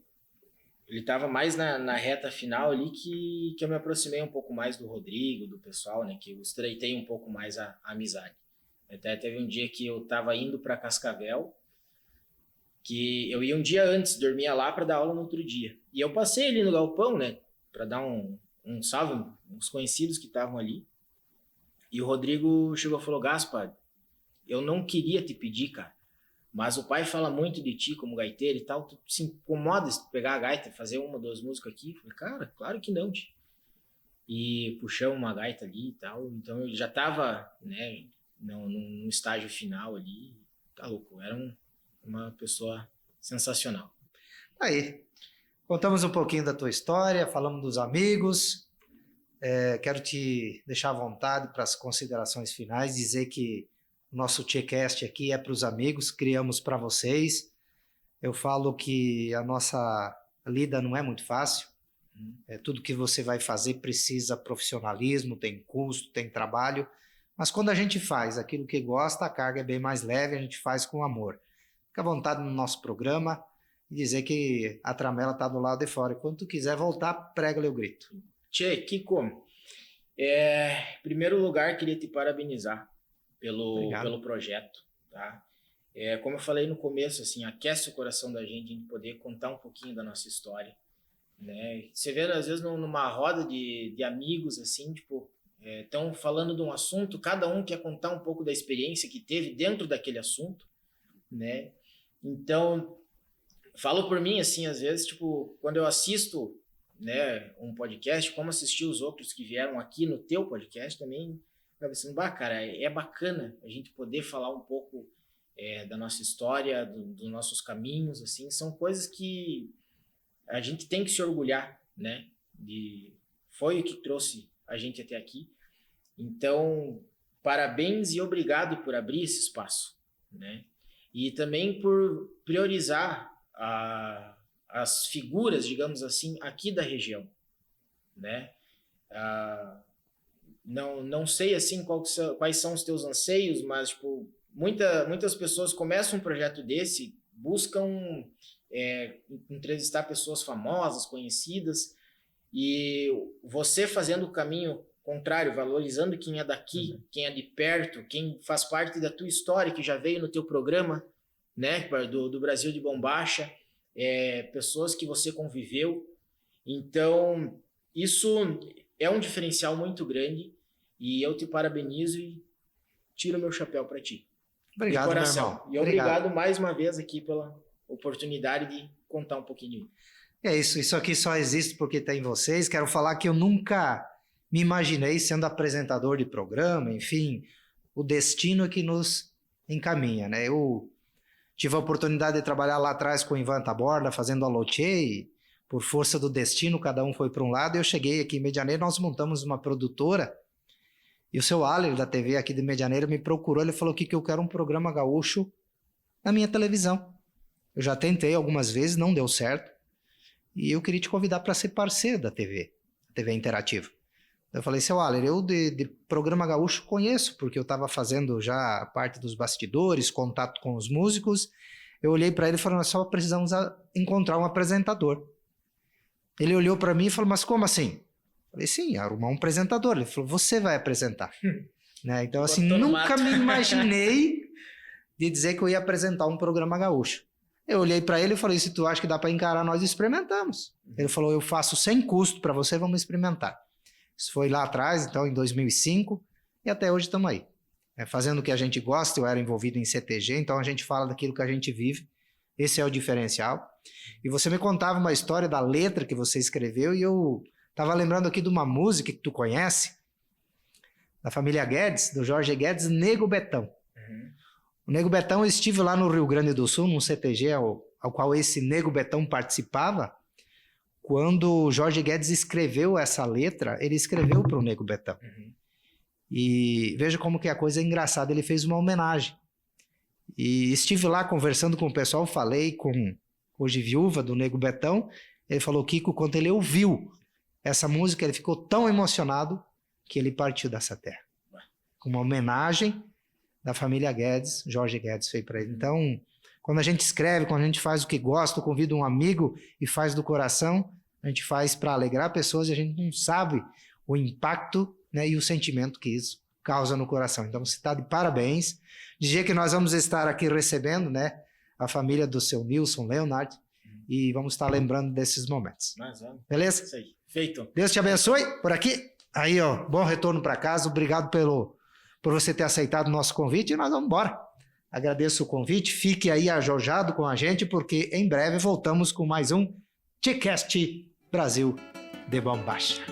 ele estava mais na reta final ali, que eu me aproximei um pouco mais do Rodrigo, do pessoal, né, que eu estreitei um pouco mais a amizade. Até teve um dia que eu estava indo para Cascavel, que eu ia um dia antes, dormia lá para dar aula no outro dia. E eu passei ali no galpão, né, para dar um salve, uns conhecidos que estavam ali. E o Rodrigo chegou e falou: Gaspar, eu não queria te pedir, cara, mas o pai fala muito de ti como gaiteiro e tal, tu se incomoda se tu pegar a gaita e fazer uma, duas músicas aqui? Eu falei: cara, claro que não, tio. E puxamos uma gaita ali e tal, então eu já tava, né, num estágio final ali, tá louco, era uma pessoa sensacional. Aí, contamos um pouquinho da tua história, falamos dos amigos. Quero te deixar à vontade para as considerações finais, dizer que o nosso TcheCast aqui é para os amigos, criamos para vocês. Eu falo que a nossa lida não é muito fácil. Tudo que você vai fazer precisa profissionalismo, tem custo, tem trabalho. Mas quando a gente faz aquilo que gosta, a carga é bem mais leve, a gente faz com amor. Fica à vontade no nosso programa e dizer que a tramela está do lado de fora. Quando tu quiser voltar, prega-lhe o grito. Tchê, Kiko, em primeiro lugar, queria te parabenizar pelo projeto, tá? Como eu falei no começo, assim, aquece o coração da gente poder contar um pouquinho da nossa história, né? Você vê, às vezes, numa roda de amigos, assim, tipo, estão falando de um assunto, cada um quer contar um pouco da experiência que teve dentro daquele assunto, né? Então, falo por mim, assim, às vezes, tipo, quando eu assisto, né, um podcast, como assistir os outros que vieram aqui no teu podcast também, eu pensando: cara, é bacana a gente poder falar um pouco da nossa história, dos nossos caminhos, assim, são coisas que a gente tem que se orgulhar, né, foi o que trouxe a gente até aqui. Então, parabéns e obrigado por abrir esse espaço, né, e também por priorizar as figuras, digamos assim, aqui da região, né. Não sei assim quais são os teus anseios, mas tipo, muitas pessoas começam um projeto desse, buscam entrevistar pessoas famosas, conhecidas, e você fazendo o caminho contrário, valorizando quem é daqui, quem é de perto, quem faz parte da tua história, que já veio no teu programa, né, do Brasil de Bombacha, pessoas que você conviveu. Então, isso é um diferencial muito grande e eu te parabenizo e tiro meu chapéu para ti. Obrigado, meu irmão. E obrigado mais uma vez aqui pela oportunidade de contar um pouquinho de mim. Isso aqui só existe porque tem vocês. Quero falar que eu nunca me imaginei sendo apresentador de programa, enfim, o destino é que nos encaminha, né? Eu tive a oportunidade de trabalhar lá atrás com o Ivan Taborda, fazendo a Loche, e por força do destino, cada um foi para um lado, e eu cheguei aqui em Medianeira, nós montamos uma produtora, e o seu Aller, da TV aqui de Medianeira, me procurou, ele falou que eu quero um programa gaúcho na minha televisão. Eu já tentei algumas vezes, não deu certo, e eu queria te convidar para ser parceiro da TV, a TV Interativa. Eu falei, seu Waller, eu de programa gaúcho conheço, porque eu estava fazendo já a parte dos bastidores, contato com os músicos. Eu olhei para ele e falei, nós só precisamos encontrar um apresentador. Ele olhou para mim e falou, mas como assim? Eu falei, sim, arrumar um apresentador. Ele falou, você vai apresentar. Né? Então, assim, nunca me imaginei de dizer que eu ia apresentar um programa gaúcho. Eu olhei para ele e falei, se tu acha que dá para encarar, nós experimentamos. Ele falou, eu faço sem custo para você, vamos experimentar. Isso foi lá atrás, então, em 2005, e até hoje estamos aí. Fazendo o que a gente gosta. Eu era envolvido em CTG, então a gente fala daquilo que a gente vive. Esse é o diferencial. E você me contava uma história da letra que você escreveu, e eu estava lembrando aqui de uma música que tu conhece, da família Guedes, do Jorge Guedes, Nego Betão. O Nego Betão, eu estive lá no Rio Grande do Sul, num CTG ao qual esse Nego Betão participava. Quando o Jorge Guedes escreveu essa letra, ele escreveu para o Nego Betão. E veja como que a coisa é engraçada, ele fez uma homenagem. E estive lá conversando com o pessoal, falei com hoje viúva do Nego Betão, ele falou, Kiko, quando ele ouviu essa música, ele ficou tão emocionado que ele partiu dessa terra. Uma homenagem da família Guedes, Jorge Guedes fez para ele. Então, quando a gente escreve, quando a gente faz o que gosta, convida um amigo e faz do coração, a gente faz para alegrar pessoas e a gente não sabe o impacto, né, e o sentimento que isso causa no coração. Então, você está de parabéns. Dizer que nós vamos estar aqui recebendo, né, a família do seu Nilson Leonard e vamos estar lembrando desses momentos. Beleza? Isso aí. Feito. Deus te abençoe por aqui. Aí, ó, bom retorno para casa. Obrigado por você ter aceitado o nosso convite e nós vamos embora. Agradeço o convite. Fique aí ajojado com a gente, porque em breve voltamos com mais um TCast Brasil de Bombacha.